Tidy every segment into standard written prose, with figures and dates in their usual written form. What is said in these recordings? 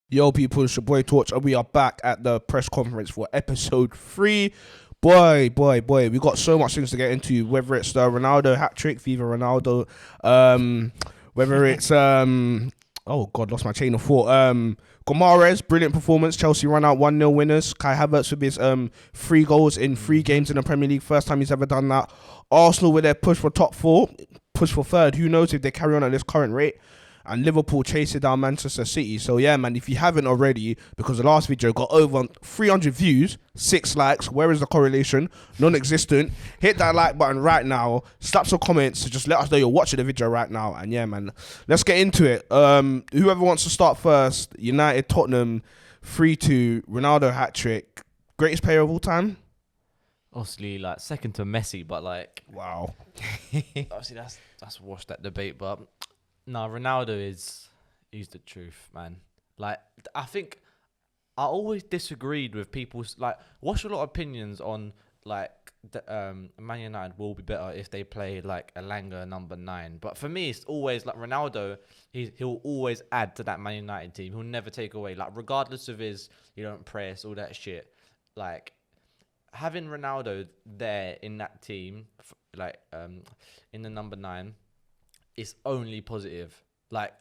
Yo, people, it's your boy Torch, and we are back at the press conference for episode 3. Boy, we got so much things to get into, whether it's the Ronaldo hat trick, Viva Ronaldo, whether it's, oh God, lost my chain of thought. Gomares, brilliant performance. Chelsea run out 1-0 winners. Kai Havertz with his 3 goals in 3 games in the Premier League. First time he's ever done that. Arsenal with their push for top 4, push for 3rd. Who knows if they carry on at this current rate. And Liverpool chasing down Manchester City. So yeah, man, if you haven't already, because the last video got over 300 views, 6 likes, where is the correlation? Non-existent. Hit that like button right now. Slap some comments to just let us know you're watching the video right now. And yeah, man, let's get into it. Whoever wants to start first. United, Tottenham, 3-2, Ronaldo hat trick. Greatest player of all time? Obviously, like second to Messi, but like Wow. obviously that's washed that debate. But no, Ronaldo he's the truth, man. Like I think I always disagreed with people's like. What's your lot of opinions on like Man United will be better if they play like Elanga number 9? But for me, it's always like Ronaldo. He'll always add to that Man United team. He'll never take away. Like regardless of his, you don't press all that shit. Like having Ronaldo there in that team, like in the number 9. It's only positive. Like,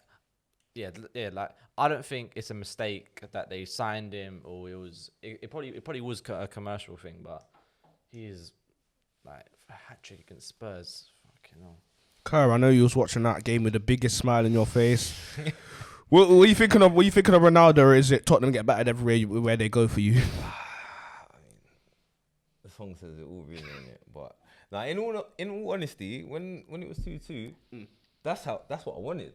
yeah. Like, I don't think it's a mistake that they signed him, or it probably was a commercial thing. But he's like a hat trick against Spurs. Fucking hell. Kerr, I know you was watching that game with the biggest smile on your face. What are you thinking of? What are you thinking of Ronaldo? Or is it Tottenham get battered everywhere where they go for you? I mean, the song says it all, really, innit? But like, in all honesty, when it was 2-2. That's what I wanted.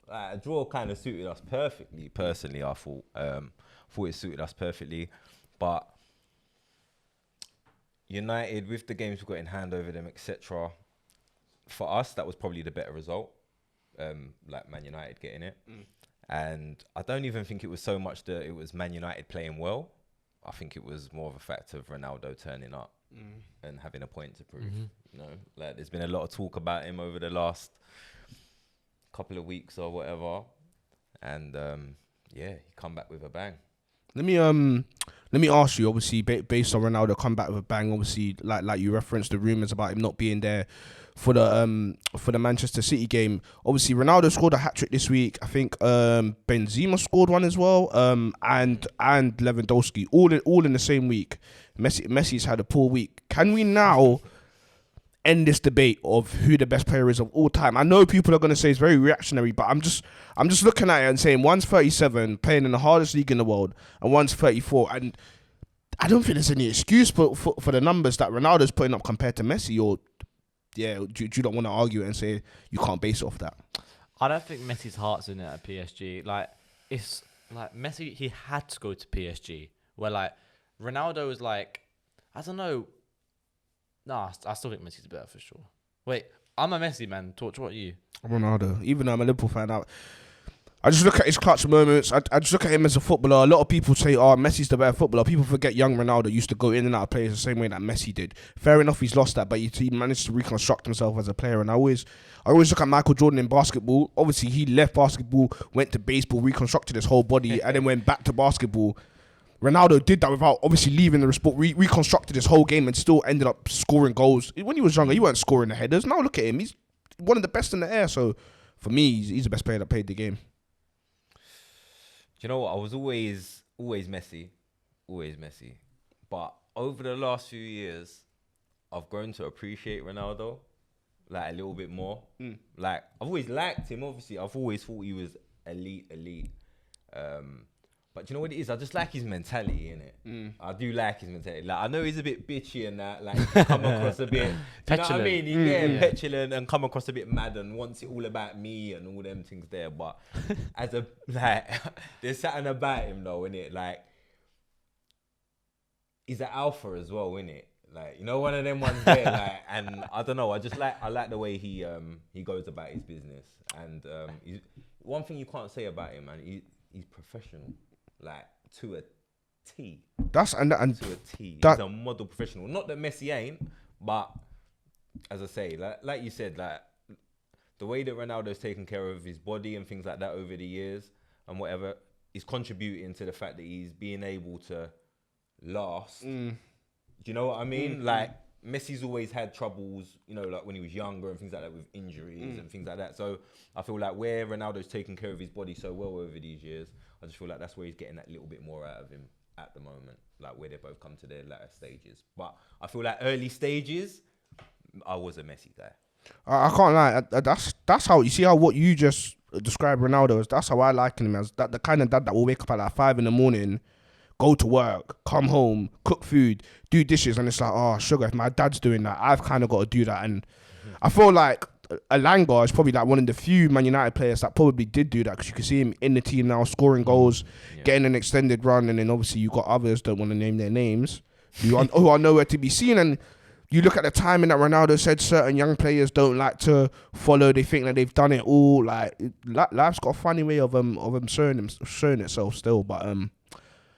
Like, a draw kind of suited us perfectly. Personally, I thought it suited us perfectly. But United, with the games we got in hand over them, etc. For us, that was probably the better result. Like Man United getting it, and I don't even think it was so much that it was Man United playing well. I think it was more of a fact of Ronaldo turning up and having a point to prove. You know, like there's been a lot of talk about him over the last couple of weeks or whatever, and yeah, he come back with a bang. Let me ask you. Obviously, based on Ronaldo come back with a bang. Obviously, like you referenced the rumors about him not being there for the Manchester City game. Obviously, Ronaldo scored a hat trick this week. I think Benzema scored one as well. And Lewandowski all in the same week. Messi's had a poor week. Can we now end this debate of who the best player is of all time? I know people are going to say it's very reactionary, but I'm just looking at it and saying one's 37, playing in the hardest league in the world, and one's 34, and I don't think there's any excuse for the numbers that Ronaldo's putting up compared to Messi. Or yeah, do you not want to argue it and say you can't base it off that? I don't think Messi's heart's in it at PSG. Like it's like Messi, he had to go to PSG. Where like Ronaldo was like, I don't know. Nah, I still think Messi's better for sure. Wait, I'm a Messi man. Torch, what are you? Ronaldo. Even though I'm a Liverpool fan, I just look at his clutch moments. I just look at him as a footballer. A lot of people say, oh, Messi's the better footballer. People forget young Ronaldo used to go in and out of players the same way that Messi did. Fair enough, he's lost that, but he managed to reconstruct himself as a player. And I always look at Michael Jordan in basketball. Obviously, he left basketball, went to baseball, reconstructed his whole body, and then went back to basketball. Ronaldo did that without obviously leaving the sport, reconstructed his whole game and still ended up scoring goals. When he was younger, he weren't scoring the headers. Now look at him. He's one of the best in the air. So for me, he's the best player that played the game. Do you know what? I was always Messi. But over the last few years, I've grown to appreciate Ronaldo like a little bit more. Like I've always liked him, obviously. I've always thought he was elite. But you know what it is? I just like his mentality, innit? I do like his mentality. Like I know he's a bit bitchy and that, like come across a bit petulant. You know what I mean? He's getting petulant and come across a bit mad and wants it all about me and all them things there. But as a like, there's something about him though, innit? Like he's an alpha as well, innit? Like you know, one of them ones there. Like, and I don't know. I like the way he goes about his business. And one thing you can't say about him, man. He's professional. Like to a T. That's to a T. He's a model professional. Not that Messi ain't, but as I say, like you said, like the way that Ronaldo's taken care of his body and things like that over the years and whatever, is contributing to the fact that he's being able to last. Do you know what I mean? Like Messi's always had troubles, you know, like when he was younger and things like that with injuries and things like that. So I feel like where Ronaldo's taken care of his body so well over these years, I just feel like that's where he's getting that little bit more out of him at the moment, like where they both come to their latter stages. But I feel like early stages, I was a Messi guy. I can't lie. That's how you see how what you just described Ronaldo as. That's how I like him as. That the kind of dad that will wake up at like 5 a.m, go to work, come home, cook food, do dishes, and it's like, oh sugar, if my dad's doing that, I've kind of got to do that. And I feel like Alanga is probably like one of the few Man United players that probably did do that, because you can see him in the team now scoring goals, getting an extended run, and then obviously you got others, don't want to name their names, who are nowhere to be seen. And you look at the timing that Ronaldo said certain young players don't like to follow. They think that they've done it all. Like life's got a funny way of showing itself still. But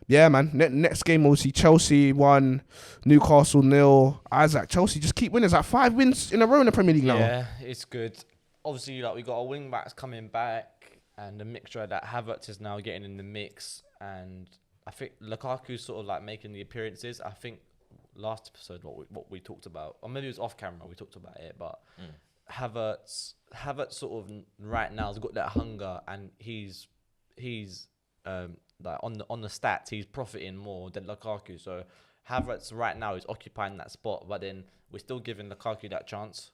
yeah, man. Next game, obviously Chelsea 1, Newcastle 0. Isaac, Chelsea just keep winning. It's like 5 wins in a row in the Premier League now. Yeah, it's good. Obviously, like we got our wing backs coming back, and the mixture that Havertz is now getting in the mix, and I think Lukaku's sort of like making the appearances. I think last episode what we talked about, or maybe it was off camera, we talked about it, but Havertz sort of right now has got that hunger, and he's like on the stats, he's profiting more than Lukaku. So Havertz right now is occupying that spot, but then we're still giving Lukaku that chance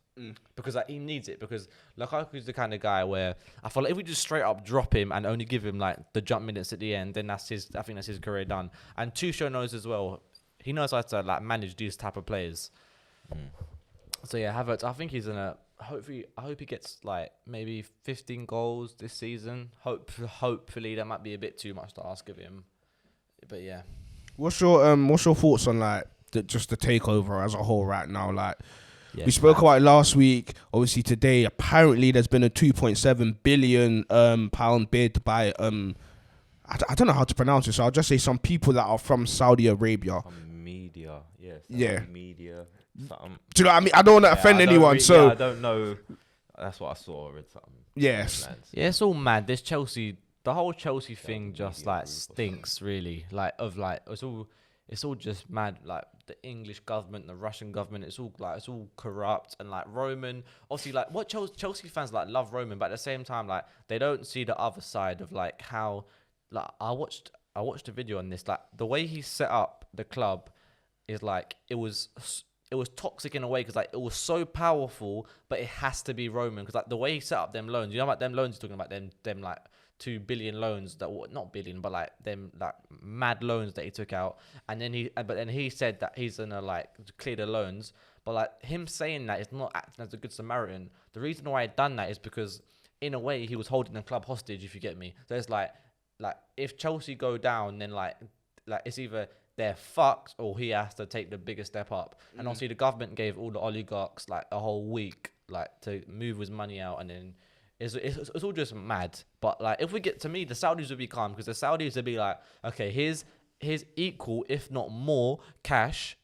because like, he needs it, because Lukaku's the kind of guy where I feel like if we just straight up drop him and only give him like the jump minutes at the end, then I think that's his career done. And Tuchel knows as well. He knows how to like manage these type of players. So yeah, Havertz, I think he's gonna hopefully. I hope he gets like maybe 15 goals this season. Hopefully that might be a bit too much to ask of him. But yeah, what's your thoughts on like just the takeover as a whole right now? Like we spoke about it last week. Obviously today, apparently there's been a 2.7 billion pound bid by I don't know how to pronounce it, so I'll just say some people that are from Saudi Arabia. Media, media. Something. Do you know what I mean? I don't want to offend anyone, so I don't know. That's what I saw. I read something. Yes. Yeah, it's all mad. This Chelsea, the whole Chelsea thing just like stinks, really. Like it's all just mad. Like the English government, the Russian government, it's all corrupt, and like Roman. Obviously, like what Chelsea fans like love Roman, but at the same time, like they don't see the other side of like how. Like I watched a video on this. Like the way he set up the club is like it was toxic in a way, because like it was so powerful, but it has to be Roman, because like the way he set up them loans. You know about them loans? You're talking about them like 2 billion loans that were not billion, but like them like mad loans that he took out, and then he said that he's gonna like clear the loans. But like him saying that is not acting as a good Samaritan. The reason why he done that is because in a way he was holding the club hostage. If you get me, so it's like if Chelsea go down, then like it's either they're fucked or he has to take the bigger step up. And obviously the government gave all the oligarchs like a whole week like to move his money out, and then it's all just mad. But like if we get to me, the Saudis would be calm, because the Saudis would be like, okay, here's equal if not more cash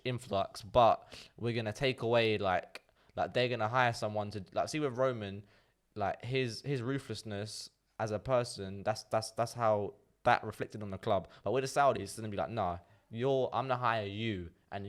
influx, but we're gonna take away like they're gonna hire someone to like see with Roman, like his ruthlessness as a person, that's how that reflected on the club. But with the Saudis, it's gonna be like, nah, I'm gonna hire you, and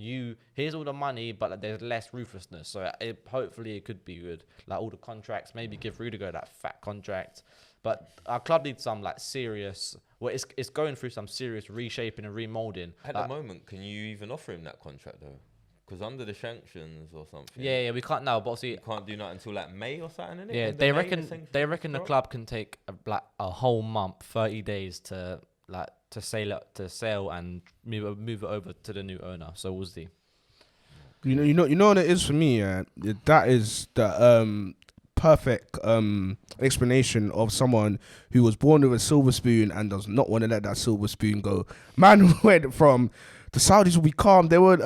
here's all the money, but like, there's less ruthlessness. So hopefully it could be good. Like all the contracts, maybe give Rudiger that fat contract. But our club needs some like serious. Well, it's going through some serious reshaping and remolding. At the moment, can you even offer him that contract though? Because under the sanctions or something. Yeah, we can't now. But obviously, you can't do that until like May or something. Innit? Yeah, they reckon the club can take a whole month, 30 days to sell and move it over to the new owner. So we'll see. You know what it is for me. That is the perfect explanation of someone who was born with a silver spoon and does not want to let that silver spoon go. Man went from the Saudis will be calm. They would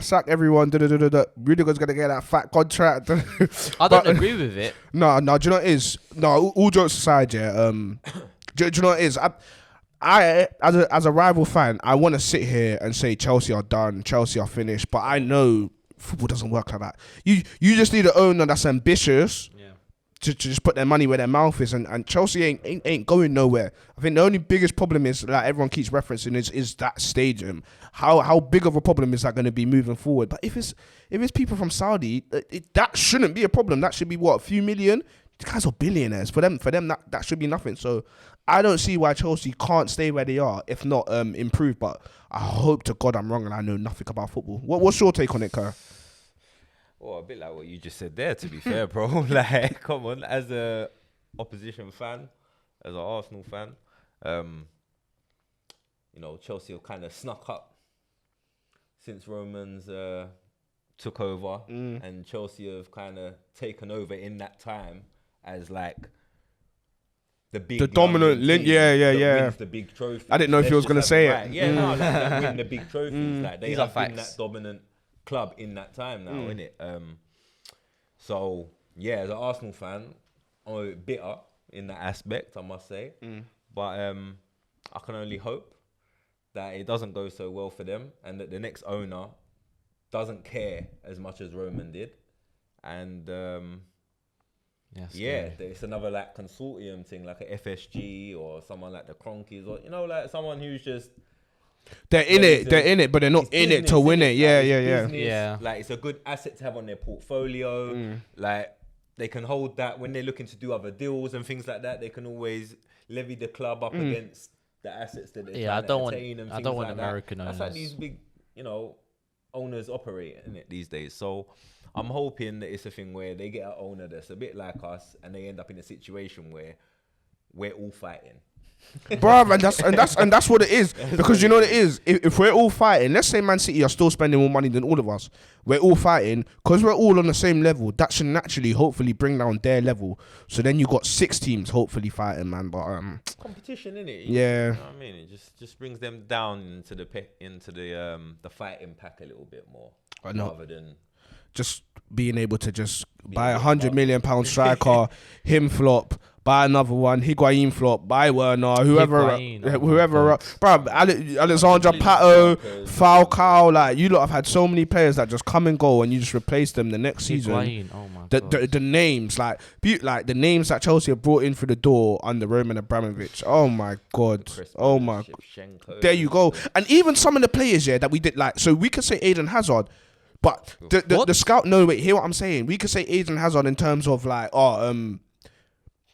sack everyone. Rudiger's gonna get that fat contract. I don't agree with it. No. Do you know what it is? No, all jokes aside, yeah. Do you know what it is? I as a rival fan, I want to sit here and say Chelsea are done, Chelsea are finished. But I know football doesn't work like that. You just need an owner that's ambitious. Yeah. to just put their money where their mouth is, and Chelsea ain't going nowhere. I think the only biggest problem is like everyone keeps referencing is that stadium. How big of a problem is that going to be moving forward? But if it's people from Saudi, that shouldn't be a problem. That should be what, a few million. These guys are billionaires. For them that should be nothing. So I don't see why Chelsea can't stay where they are, if not improve. But I hope to God I'm wrong and I know nothing about football. What's your take on it, Kerr? Well, a bit like what you just said there, to be fair, bro. Like, come on, as a opposition fan, as an Arsenal fan, Chelsea have kind of snuck up since Romans took over, and Chelsea have kind of taken over in that time as like the dominant team yeah. wins the big trophy. I didn't know if you was gonna say it. Yeah, no, like, that win the big trophies. Like they These have are been facts. that dominant club in that time now, innit? So yeah, as an Arsenal fan, I'm a bit bitter in that aspect, I must say. But I can only hope that it doesn't go so well for them, and that the next owner doesn't care as much as Roman did, and it's another like consortium thing, like a FSG or someone like the Cronkies, or like someone who's just they're in it, but they're not in it to win it. Yeah. Yeah. Like it's a good asset to have on their portfolio. Like they can hold that when they're looking to do other deals and things like that. They can always levy the club up against the assets that they're trying to attain and things like that. I don't want American owners. That's like these big, owners operate in it these days. So I'm hoping that it's a thing where they get an owner that's a bit like us, and they end up in a situation where we're all fighting. Bruv, and that's what it is. Because you know what it is? If we're all fighting, let's say Man City are still spending more money than all of us, we're all fighting, because we're all on the same level, that should naturally hopefully bring down their level. So then you got 6 teams hopefully fighting, man. But competition, innit? Yeah. You know what I mean? It just brings them down into the fighting pack a little bit more. Rather than just being able to just buy £100 million striker, him flop, buy another one, Higuain flop, buy Werner, whoever, bro, Alexandra Pato, Falcao, like you lot have had so many players that just come and go, and you just replace them the next season. Oh my God. The names, like the names that Chelsea have brought in through the door under Roman Abramovich. Oh my God. Oh my. There you go. And even some of the players, that we did so we could say Eden Hazard. But the scout, no, wait, hear what I'm saying. We could say Eden Hazard in terms of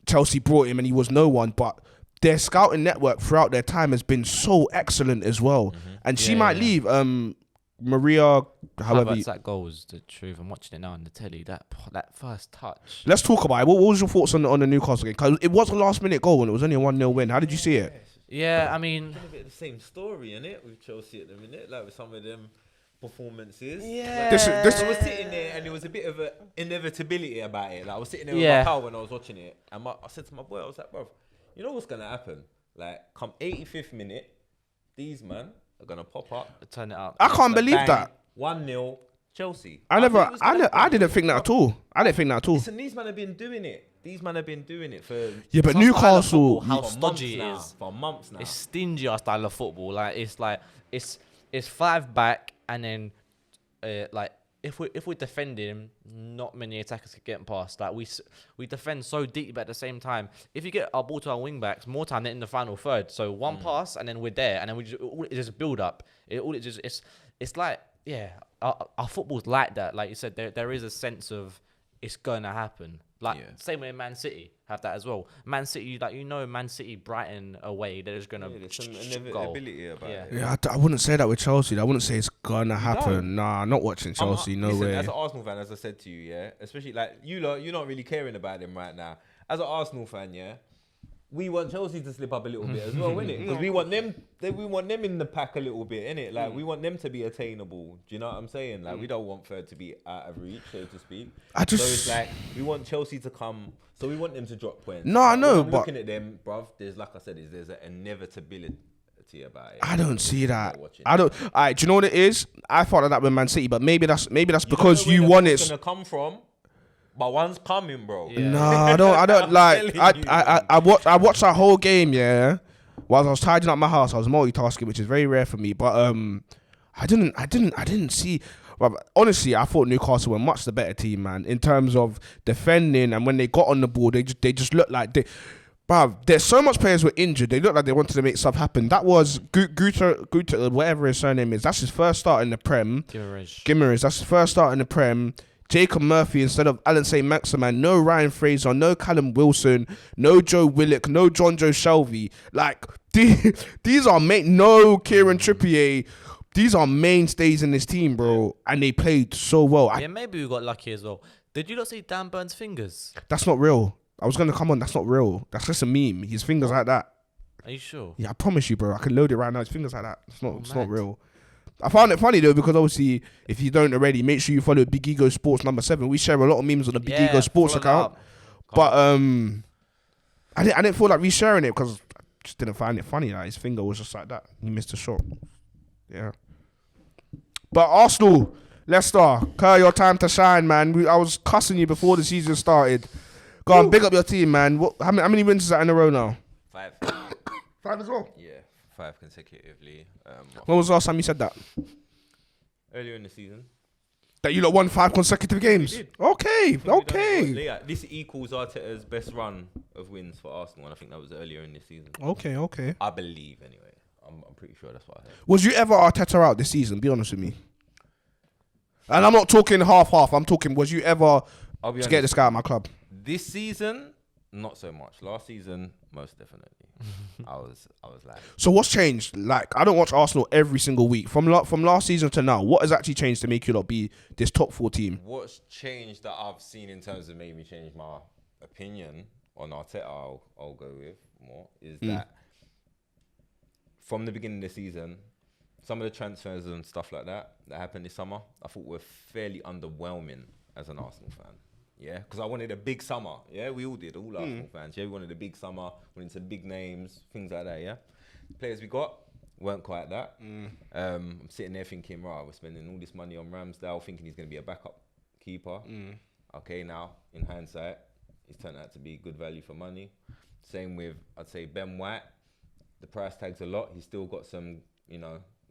Chelsea brought him and he was no one, but their scouting network throughout their time has been so excellent as well. And she might leave. Maria, however, that goal was the truth. I'm watching it now on the telly. That first touch. Let's talk about it. What was your thoughts on the Newcastle game? Because it was a last minute goal and it was only a 1-0 win. How did you see it? Yeah, I mean, it's a bit of the same story, innit, with Chelsea at the minute, like with some of them performances. Yeah. I was sitting there and there was a bit of an inevitability about it. Like I was sitting there with my pal when I was watching it, and I said to my boy, I was like, bro, you know what's gonna happen? Like, come 85th minute, these man are gonna pop up, turn it up. I can't believe that. 1-0 Chelsea. I didn't think that at all. I didn't think that at all. Listen, these men have been doing it. For but Newcastle, how stodgy it is for months now. It's stingy our style of football. Like it's 5 back. And then, if we're defending, not many attackers could get past. Like we defend so deep, but at the same time, if you get our ball to our wing backs, more time than in the final third. So one pass, and then we're there, and then we just build up. It's like our football's like that. Like you said, there is a sense of it's gonna happen. Same way Man City have that as well. Man City, Man City, Brighton away, they're just gonna there's some inevitability about it. Yeah, I wouldn't say that with Chelsea. I wouldn't say it's gonna happen. Nah, not watching Chelsea. No way. As an Arsenal fan, as I said to you, especially like you're not really caring about them right now. As an Arsenal fan, we want Chelsea to slip up a little bit as well, innit? Because we want them in the pack a little bit, innit? Like we want them to be attainable. Do you know what I'm saying? Like we don't want third to be out of reach, so to speak. So it's like we want Chelsea to come. So we want them to drop points. No, I know, but looking at them, bruv, there's there's an inevitability about it. I don't see that. I don't. Alright, do you know what it is? I thought of that with Man City, but maybe that's because you won it. Gonna come from. But one's coming, bro. Yeah. No, I don't like. I watched that whole game. Yeah, while I was tidying up my house, I was multitasking, which is very rare for me. But I didn't see. But honestly, I thought Newcastle were much the better team, man, in terms of defending. And when they got on the ball, they just looked like they. Bruv, there's so much players were injured. They looked like they wanted to make stuff happen. That was Guter, whatever his surname is. That's his first start in the Prem. Gimerich. That's his first start in the Prem. Jacob Murphy instead of Alan St. Maximin. No Ryan Fraser. No Callum Wilson. No Joe Willock. No John Joe Shelby. Like, these are no Kieran Trippier. These are mainstays in this team, bro. And they played so well. Yeah, maybe we got lucky as well. Did you not see Dan Burns' fingers? That's not real. I was going to come on. That's not real. That's just a meme. His fingers like that. Are you sure? Yeah, I promise you, bro. I can load it right now. His fingers like that. It's not real. I found it funny though because obviously, if you don't already, make sure you follow Big Ego Sports #7. We share a lot of memes on the Big Ego Sports account. But I didn't feel like resharing it because I just didn't find it funny. Like his finger was just like that. He missed a shot. Yeah. But Arsenal, Leicester, Kerr, your time to shine, man. I was cussing you before the season started. Go on, big up your team, man. How many wins is that in a row now? 5. 5 as well? Yeah, 5 consecutively. When was the last time you said that? Earlier in the season. That you lot won 5 consecutive games? Okay. Yeah, this equals Arteta's best run of wins for Arsenal, and I think that was earlier in this season. Okay. I believe, anyway. I'm pretty sure that's what I heard. Was you ever Arteta out this season? Be honest with me. And I'm not talking half. I'm talking, was you ever to get this guy out of my club? This season, not so much. Last season, most definitely. I was like. So what's changed? Like, I don't watch Arsenal every single week. From last season to now, what has actually changed to make you not be this top 4 team? What's changed that I've seen in terms of maybe change my opinion on Arteta, I'll go with more, is that from the beginning of the season, some of the transfers and stuff like that happened this summer, I thought were fairly underwhelming as an Arsenal fan. Yeah, because I wanted a big summer. Yeah, we all did, all Arsenal fans. Yeah, we wanted a big summer, wanted some big names, things like that. Yeah, the players we got weren't quite that. I'm sitting there thinking, right, we're spending all this money on Ramsdale, thinking he's going to be a backup keeper. Okay, now in hindsight, he's turned out to be good value for money. Same with, I'd say, Ben White. The price tag's a lot. He's still got some,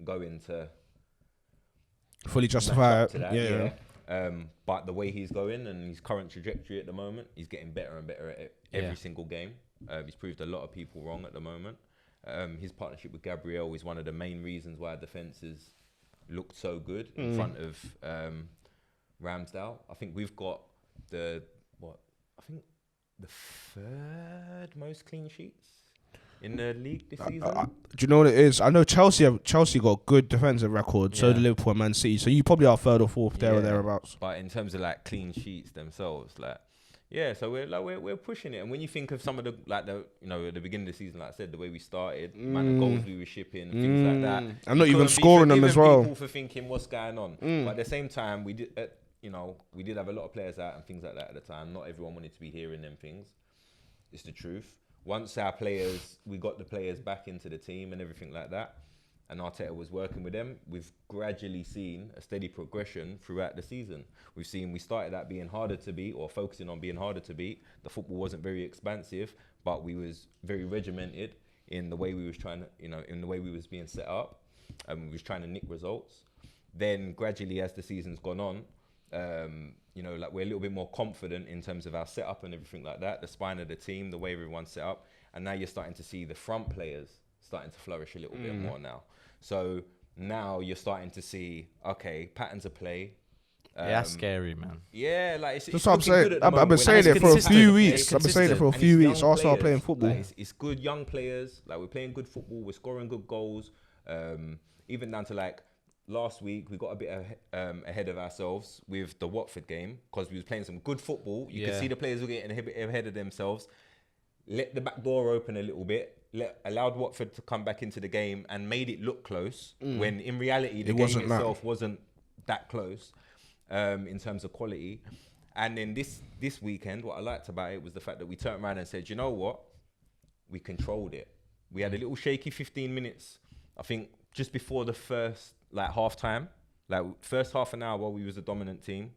going to fully justify it. Yeah. But the way he's going and his current trajectory at the moment, he's getting better and better at it every single game. He's proved a lot of people wrong at the moment. His partnership with Gabriel is one of the main reasons why our defences looked so good in front of Ramsdale. I think we've got the 3rd most clean sheets in the league this season. Do you know what it is? I know Chelsea got good defensive record. So do Liverpool and Man City. So you probably are 3rd or 4th there or thereabouts. But in terms of like clean sheets themselves, like so we're pushing it. And when you think of some of the at the beginning of the season, like I said, the way we started, the amount of goals we were shipping, and things like that. I'm not even scoring them as well. People for thinking what's going on, but at the same time, we did have a lot of players out and things like that at the time. Not everyone wanted to be hearing them things. It's the truth. Once we got the players back into the team and everything like that, and Arteta was working with them, we've gradually seen a steady progression throughout the season. We started out being harder to beat, or focusing on being harder to beat. The football wasn't very expansive, but we was very regimented in the way we was trying to, in the way we was being set up, and we was trying to nick results. Then gradually, as the season's gone on, we're a little bit more confident in terms of our setup and everything like that, the spine of the team, the way everyone's set up. And now you're starting to see the front players starting to flourish a little bit more now. So now you're starting to see, okay, patterns of play. That's scary, man. Yeah, like it's that's what I'm saying. I've been saying it for a few weeks. I've been saying it for a few weeks. Arsenal are playing football. Like it's good young players. Like we're playing good football. We're scoring good goals. Even down to like last week, we got a bit ahead of ourselves with the Watford game because we was playing some good football. You could see the players were getting ahead of themselves. Let the back door open a little bit. Allowed Watford to come back into the game and made it look close when in reality the game itself wasn't that close in terms of quality. And then this weekend, what I liked about it was the fact that we turned around and said, you know what? We controlled it. We had a little shaky 15 minutes, I think, just before the first half time, first half an hour while we was a dominant team.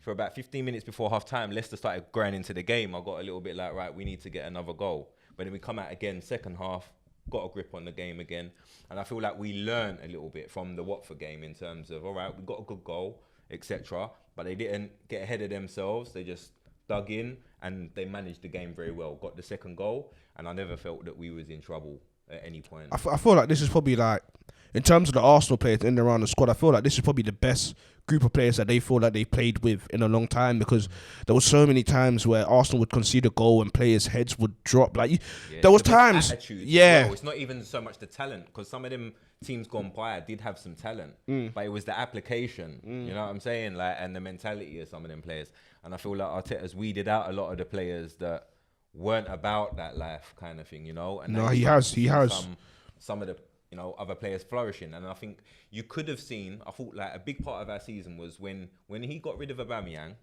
For about 15 minutes before half time, Leicester started growing into the game. I got a little bit like, right, we need to get another goal. But then we come out again, second half, got a grip on the game again. And I feel like we learned a little bit from the Watford game in terms of, all right, we got a good goal, etc. But they didn't get ahead of themselves. They just dug in and they managed the game very well. Got the second goal, and I never felt that we was in trouble at any point. I feel like this is probably like, in terms of the Arsenal players in and around the squad, I feel like this is probably the best group of players that they feel like they played with in a long time, because there was so many times where Arsenal would concede a goal and players' heads would drop. Like there was times, it's not even so much the talent, because some of them teams gone by did have some talent, but it was the application. You know what I'm saying? Like, and the mentality of some of them players. And I feel like Arteta's weeded out a lot of the players that weren't about that life kind of thing, you know. And no, he has. Some of the, you know, other players flourishing. And I think you could have seen, I thought like a big part of our season was when he got rid of Aubameyang,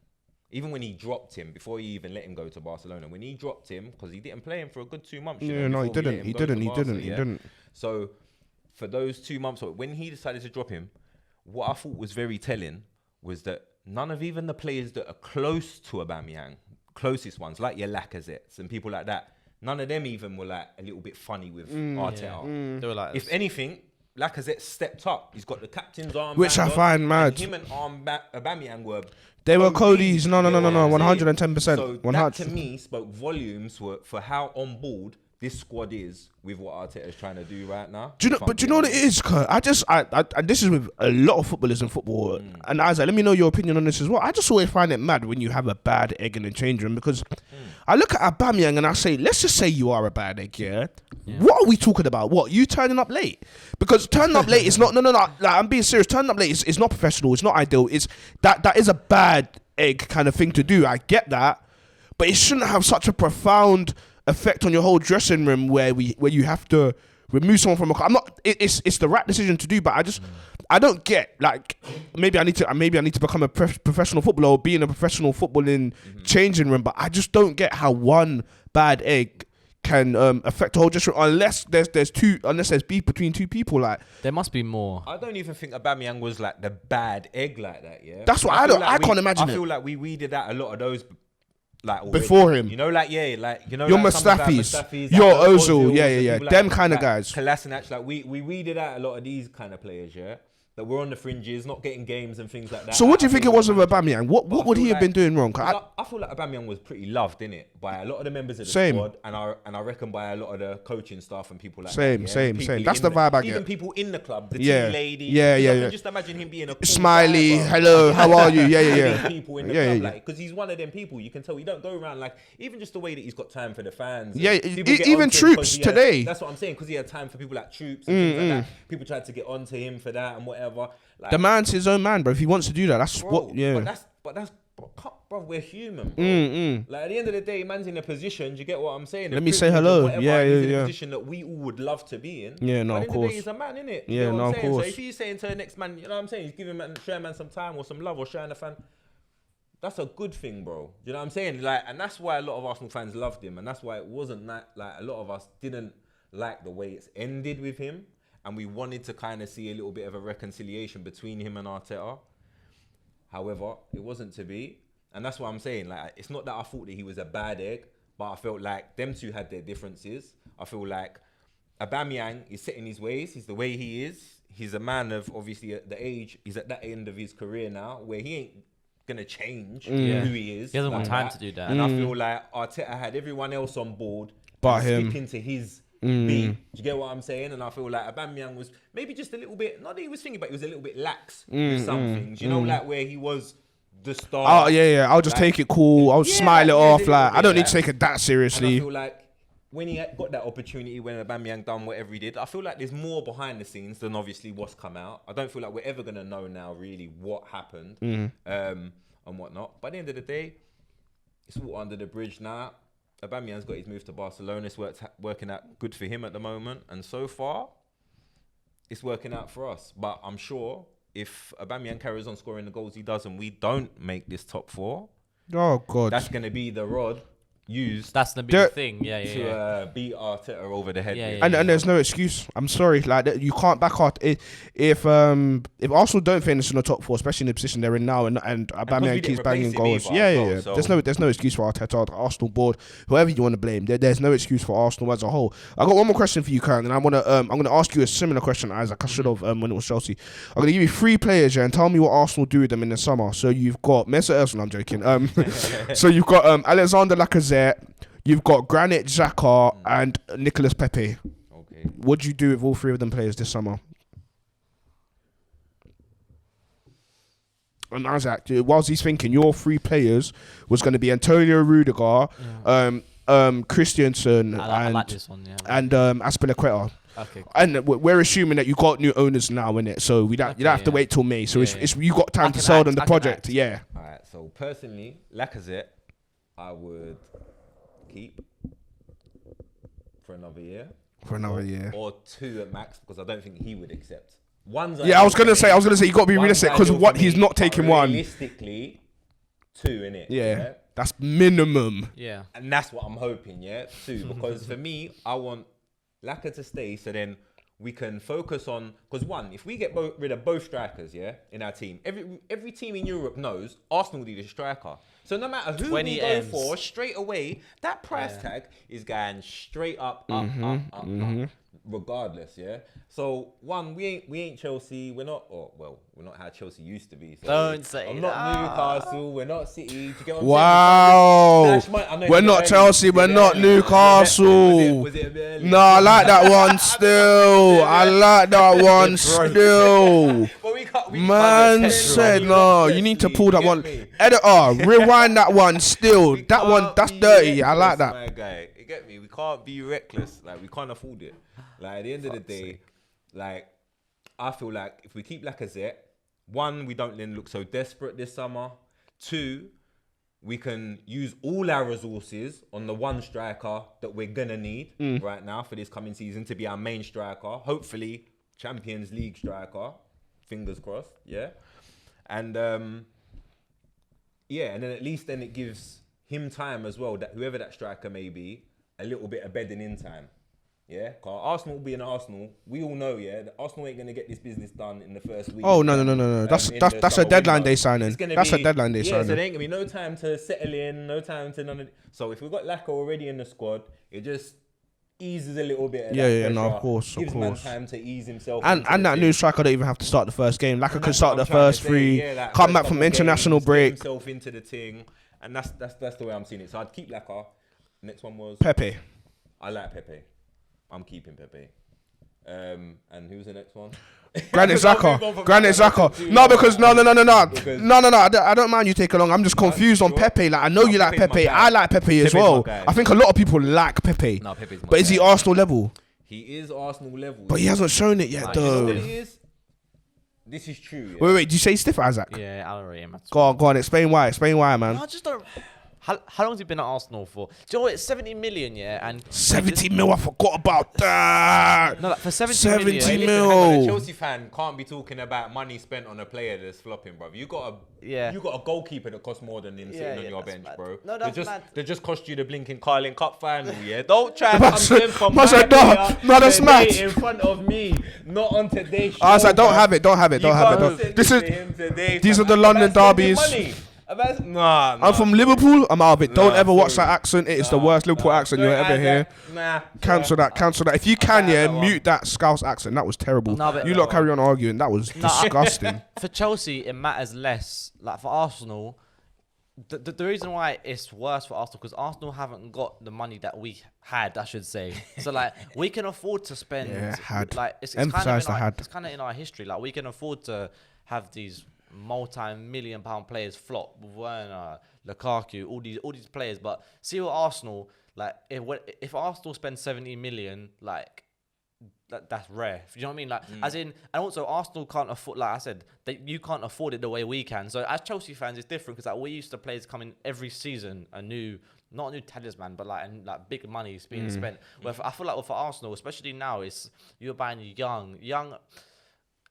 even when he dropped him, before he even let him go to Barcelona, when he dropped him, because he didn't play him for a good 2 months. Yeah, no, he didn't. So for those 2 months, when he decided to drop him, what I thought was very telling was that none of even the players that are close to Aubameyang, closest ones, like your Lacazettes and people like that, none of them even were like a little bit funny with Arteta. They were like, if anything, Lacazette stepped up. He's got the captain's arm, which I find mad. Him and Aubameyang were. They were Cody's. No, 110%. So that to me spoke volumes for how on board this squad is with what Arteta is trying to do right now. Do you know what it is, Kurt? And this is with a lot of footballers in football. And Isaac, let me know your opinion on this as well. I just always find it mad when you have a bad egg in the change room, because I look at Aubameyang and I say, let's just say you are a bad egg, yeah? What are we talking about? What, you turning up late? Because turning up late is not, no, like, I'm being serious. Turning up late is not professional. It's not ideal. It's that is a bad egg kind of thing to do. I get that, but it shouldn't have such a profound effect on your whole dressing room where you have to remove someone from a. I'm not. It's the right decision to do, but I don't get, like, maybe I need to become a professional footballer or be in a professional footballing changing room, but I just don't get how one bad egg can affect the whole dressing room unless there's beef between two people. Like, there must be more. I don't even think Aubameyang was like the bad egg like that. Yeah, that's what I can't imagine. I feel like we weeded out a lot of those. Like already. Before him, you know, like your Mustafis, your Ozil, yeah, them kind of guys. Kolasinac, like we weeded out a lot of these kind of players, yeah, that were on the fringes, not getting games and things like that. So what do you think it was with Aubameyang? What would he have been doing wrong? I feel like Aubameyang was pretty loved, innit, by a lot of the members of the squad, and I reckon by a lot of the coaching staff and people like that. Same. That's the vibe I get. Even people in the club, the tea lady. Yeah. Just imagine him being a smiley. Hello, how are you? Yeah. People in the club, like, because he's one of them people. You can tell he don't go around like, even just the way that he's got time for the fans. Yeah, even Troops today. That's what I'm saying, because he had time for people like Troops and things like that. People tried to get onto him for that and whatever. Like, the man's his own man, bro. If he wants to do that, that's what. Yeah. But that's, bro. We're human, bro. Like, at the end of the day, man's in a position. Do you get what I'm saying? Let me say hello. Yeah. In a position that we all would love to be in. Yeah, no, of course. He's a man, innit? Yeah, no, of course. So if he's saying to the next man, you know what I'm saying? He's giving showing man some time or some love or showing a fan. That's a good thing, bro. You know what I'm saying? Like, and that's why a lot of Arsenal fans loved him, and that's why it wasn't that, like, a lot of us didn't like the way it's ended with him. And we wanted to kind of see a little bit of a reconciliation between him and Arteta. However, it wasn't to be. And that's what I'm saying. Like, it's not that I thought that he was a bad egg, but I felt like them two had their differences. I feel like Aubameyang is set in his ways. He's the way he is. He's a man of, obviously, at the age. He's at that end of his career now where he ain't going to change who he is. He hasn't got time to do that. And I feel like Arteta had everyone else on board. But him. Stick into his... Do you get what I'm saying? And I feel like Aubameyang was maybe just a little bit, not that he was thinking, but he was a little bit lax with some things. You know, like where he was the star. Oh, yeah. I'll just take it cool. I'll smile it off. Like, I don't need to take it that seriously. And I feel like when he got that opportunity, when Aubameyang done whatever he did, I feel like there's more behind the scenes than obviously what's come out. I don't feel like we're ever going to know now really what happened and whatnot. But at the end of the day, it's all under the bridge now. Aubameyang's got his move to Barcelona. It's working out good for him at the moment. And so far, it's working out for us. But I'm sure if Aubameyang carries on scoring the goals he does and we don't make this top four, oh God, that's going to be the rod used That's the They're- big thing. Yeah, yeah, to yeah. beat Arteta over the head. Yeah, with. yeah, And there's no excuse. I'm sorry, like you can't back out if Arsenal don't finish in the top 4, especially in the position they're in now, and we Aubameyang didn't keeps banging replace him goals. either Yeah, as yeah, well, yeah. so- There's no excuse for Arteta, the Arsenal board, whoever you want to blame. There's no excuse for Arsenal as a whole. I got one more question for you, Karen, and I'm gonna ask you a similar question, Isaac. I should have when it was Chelsea. I'm gonna give you 3 players, yeah, and tell me what Arsenal do with them in the summer. So you've got Mesut Ozil. I'm joking. So you've got Alexander Lacazette. You've got Granit Xhaka and Nicolas Pepe. Okay. What do you do with all 3 of them players this summer? And Isaac, whilst he's thinking, your 3 players was going to be Antonio Rudiger, Christensen, I like this one. Yeah. and Azpilicueta. Okay. And we're assuming that you got new owners now in it, so you don't have to wait till May. So it's you got time to sell them the project. Yeah. All right. So personally, Lacazette, I would keep for another year. Or 2 at max, because I don't think he would accept. I was gonna say you got to be realistic, because he's not taking one. Realistically, 2 in it. Yeah, that's minimum. Yeah. And that's what I'm hoping. 2, because for me, I want Laka to stay, so then we can focus on, because if we get rid of both strikers, in our team, every team in Europe knows Arsenal need a striker. So no matter who we go for, straight away, that price tag is going straight up, regardless. So we ain't Chelsea. We're not. We're not how Chelsea used to be. So Don't say I'm that. not Newcastle. We're not City. Do you get what I'm Wow. saying? We're not Chelsea. We're not Newcastle. Was it a bit early? No, I like that one still. I like that one still. But we Man can't said get no. petrol. You need to You pull that get one. me? Editor, rewind that one still. We That one, can't that's be dirty. I like reckless, that. my guy. You get me? We can't be reckless. Like, we can't afford it. Like, at the end of the day, like, I feel like if we keep Lacazette, 1, we don't then look so desperate this summer. 2, we can use all our resources on the 1 striker that we're gonna need right now for this coming season to be our main striker. Hopefully, Champions League striker. Fingers crossed. Yeah. And and then at least then it gives him time as well, that whoever that striker may be, a little bit of bedding in time. Yeah, because Arsenal will be an Arsenal. We all know, that Arsenal ain't gonna get this business done in the first week. Oh no. That's a deadline day signing. That's a deadline day signing. So there ain't gonna be no time to settle in, no time to none of. So if we've got Laka already in the squad, it just eases a little bit. Of course. Gives man time to ease himself. And that new striker don't even have to start the first game. Laka could start the first 3. Come back from international break. Himself into the thing, and that's the way I'm seeing it. So I'd keep Laka. Next one was Pepe. I like Pepe. I'm keeping Pepe. And who's the next one? Granit Xhaka. No, because no. I don't mind you taking long. I'm just confused on Pepe. Like, I know you like Pepe. I like Pepe as well. I think a lot of people like Pepe. No, Pepe's my but is he guy. Arsenal level? He is Arsenal level. But he hasn't shown it yet, You know though. what it is? This is true. Wait. Did you say stiff, Isaac? Yeah, I'll already am. Go on. Explain why, man. I just don't. How long has he been at Arsenal for? Do you know what? It's 70 million, and 70 mil. I forgot about that. No, like for 70 70 million. mil. Hang on, a Chelsea fan can't be talking about money spent on a player that's flopping, bro. You got a goalkeeper that costs more than him sitting on your bench, mad. bro. No, that's mad. They just cost you the blinking Carling Cup final, yeah. Don't try and come in from Man said, no, that's mad. in front of me, not on today's show. I was like, don't have it. You can't send This it is to him today, these fam. are the London About spending derbies. money. Nah. I'm from Liverpool. I'm out of it. Don't Nah, ever watch sorry. that accent. It is the worst Liverpool accent you'll ever hear. Nah. Cancel that. If you can, that one. mute that Scouse accent. That was terrible. No, but- You lot carry on arguing. That was disgusting. For Chelsea, it matters less. Like for Arsenal, the reason why it's worse for Arsenal because Arsenal haven't got the money that we had, I should say. So like we can afford to spend. Had. Like it's Emphasise the had. It's kind of in our history. Like we can afford to have these multi-million-pound players flop. Werner, Lukaku, all these players. But see what Arsenal like. If Arsenal spend 70 million, like. That's rare. You know what I mean? Like, as in, and also Arsenal can't afford. Like I said, you can't afford it the way we can. So as Chelsea fans, it's different because like we used to players come in every season not a new talisman, but like big money is being spent. Where I feel like for Arsenal, especially now, it's you're buying young.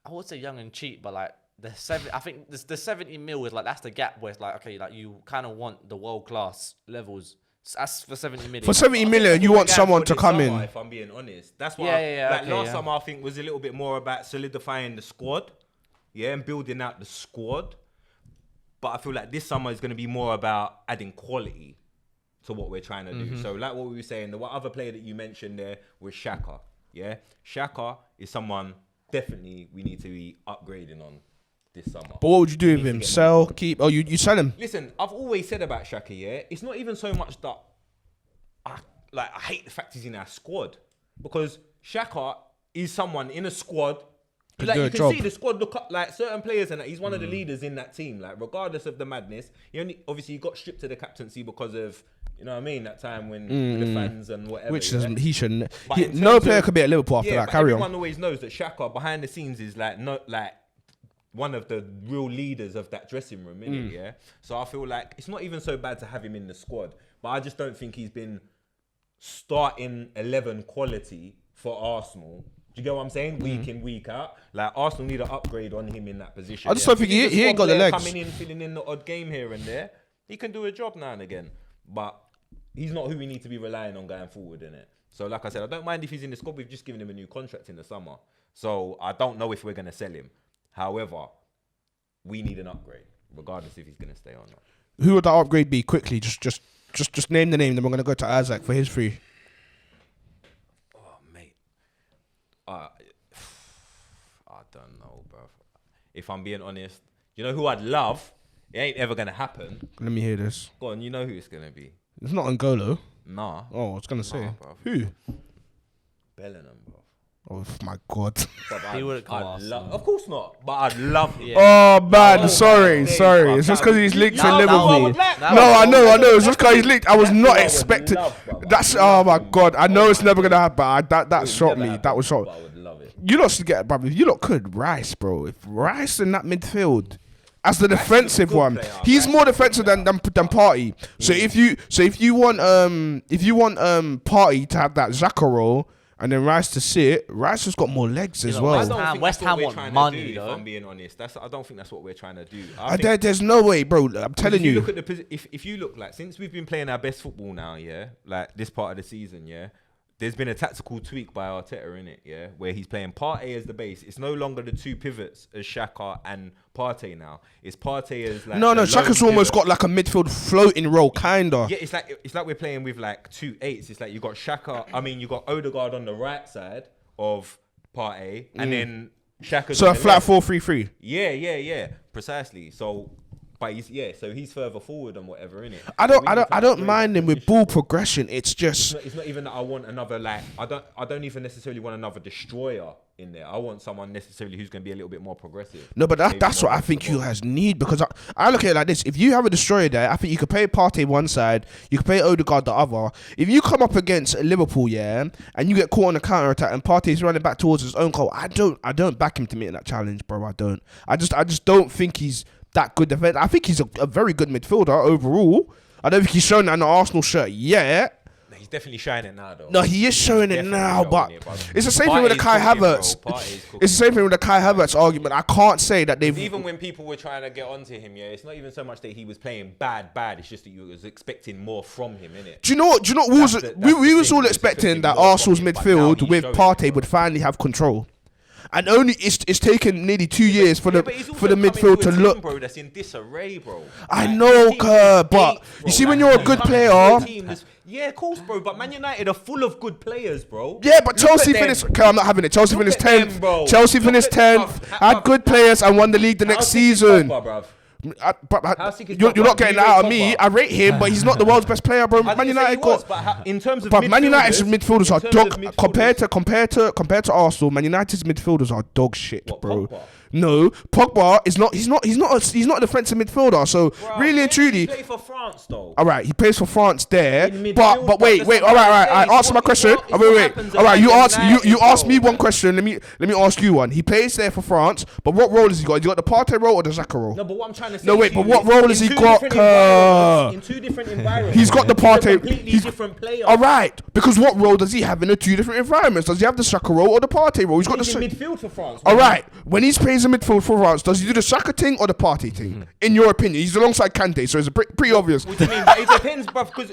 I would say young and cheap, but like I think the 70 mil is like that's the gap where it's like okay, like you kind of want the world class levels. That's for 70 million. For 70 million, you want someone to come in. If I'm being honest, that's why. Last summer I think was a little bit more about solidifying the squad, and building out the squad. But I feel like this summer is going to be more about adding quality to what we're trying to do. So like what we were saying, the other player that you mentioned there was Xhaka. Yeah, Xhaka is someone definitely we need to be upgrading on this summer. But what would you do with him? Sell, keep? Oh, you sell him? Listen, I've always said about Xhaka, it's not even so much that I hate the fact he's in our squad, because Xhaka is someone in a squad. Like, you can see the squad look up, like certain players, and he's one of the leaders in that team. Like, regardless of the madness, he got stripped to the captaincy because of, you know what I mean, that time when the fans and whatever. Which he shouldn't. No player could be at Liverpool after that. Carry on. Everyone always knows that Xhaka behind the scenes is one of the real leaders of that dressing room, innit? Yeah. So I feel like it's not even so bad to have him in the squad, but I just don't think he's been starting 11 quality for Arsenal. Do you get what I'm saying? Week in, week out. Like, Arsenal need an upgrade on him in that position. I just don't think he ain't got the legs. Coming in, filling in the odd game here and there. He can do a job now and again. But he's not who we need to be relying on going forward, innit? So, like I said, I don't mind if he's in the squad. We've just given him a new contract in the summer. So, I don't know if we're going to sell him. However, we need an upgrade, regardless if he's going to stay or not. Who would that upgrade be? Quickly, just name the name. Then we're going to go to Isaac for his free. I don't know, bro. If I'm being honest, you know who I'd love? It ain't ever gonna happen. Let me hear this. Go on, you know who it's gonna be. It's not N'Golo. Nah. Oh, I was gonna say. Bro. Who? Bellingham, bro. Oh my God. He wouldn't come Of course not. But I'd love it. Oh man, sorry. It's just because he's linked to Liverpool. I know. It's just because he's linked. I was not expecting. That's oh my God. I know it's never gonna happen. That shocked me. That was shocked. I would love it. You lot should get, bro. You lot could Rice, bro. If Rice in that midfield as the defensive one, he's more defensive than Partey. So if you want Partey to have that Xhaka role, and then Rice to sit. Rice has got more legs as well. West Ham want money, though. If I'm being honest, I don't think that's what we're trying to do. There's no way, bro. I'm telling you. Look at if you look, like, since we've been playing our best football now, like this part of the season, there's been a tactical tweak by Arteta in it, where he's playing Partey as the base. It's no longer the two pivots as Xhaka and Partey now. It's Partey as like Xhaka's almost got like a midfield floating role, kinda. Yeah, it's like we're playing with like 2 8s. It's like you got you got Odegaard on the right side of Partey, and then Xhaka's so on a flat 4-3-3. Yeah, precisely. So. But he's further forward and whatever, innit? I don't mind him with ball progression. It's just it's not even that I want another I don't even necessarily want another destroyer in there. I want someone necessarily who's going to be a little bit more progressive. No, but that's what I think you guys need, because I look at it like this: if you have a destroyer there, I think you could play Partey one side, you could play Odegaard the other. If you come up against Liverpool, and you get caught on a counter attack and Partey's running back towards his own goal, I don't back him to meet in that challenge, bro. I don't. I just don't think he's that good defense. I think he's a very good midfielder overall. I don't think he's shown that in the Arsenal shirt yet. He's definitely shining now, though. No, he is showing it now, but it's the same thing with the Kai Havertz. It's the same thing with the Kai Havertz argument. I can't say that they've... Even when people were trying to get onto him, it's not even so much that he was playing bad. It's just that you was expecting more from him, innit? Do you know what? We was all expecting that Arsenal's midfield with Partey would finally have control. And only it's taken nearly 2 years for the midfield to look. Bro, that's in disarray, bro. I know, but you see, when you're a good player. Yeah, of course, bro. But Man United are full of good players, bro. Yeah, but Chelsea finished. Okay, I'm not having it. Chelsea finished 10th. Chelsea finished 10th. Had good players and won the league the next season. You're not getting that out of me. I rate him, but he's not the world's best player, bro. Man United in terms of Man United's midfielders are dog compared to Arsenal. Man United's midfielders are dog shit, bro. No, Pogba is not. He's not a defensive midfielder. So really and truly, he plays for France, though. All right, he plays for France there. But wait. All right. I answer my question. Wait. All right, you asked me one question. Let me ask you one. He plays there for France, but what role has he got? Has he got the Partey role or the Xhaka role? No, but what I'm trying to say. No, wait. But what role has he got? In 2 different environments. He's got the Partey. He's a different player. All right, because what role does he have in the 2 different environments? Does he have the Xhaka role or the Partey role? He's got in midfield for France. All right, when he's plays in midfield for France, does he do the Saka thing or the Partey thing? In your opinion, he's alongside Kante, so it's pretty obvious. What do you mean? But it depends, bruv, because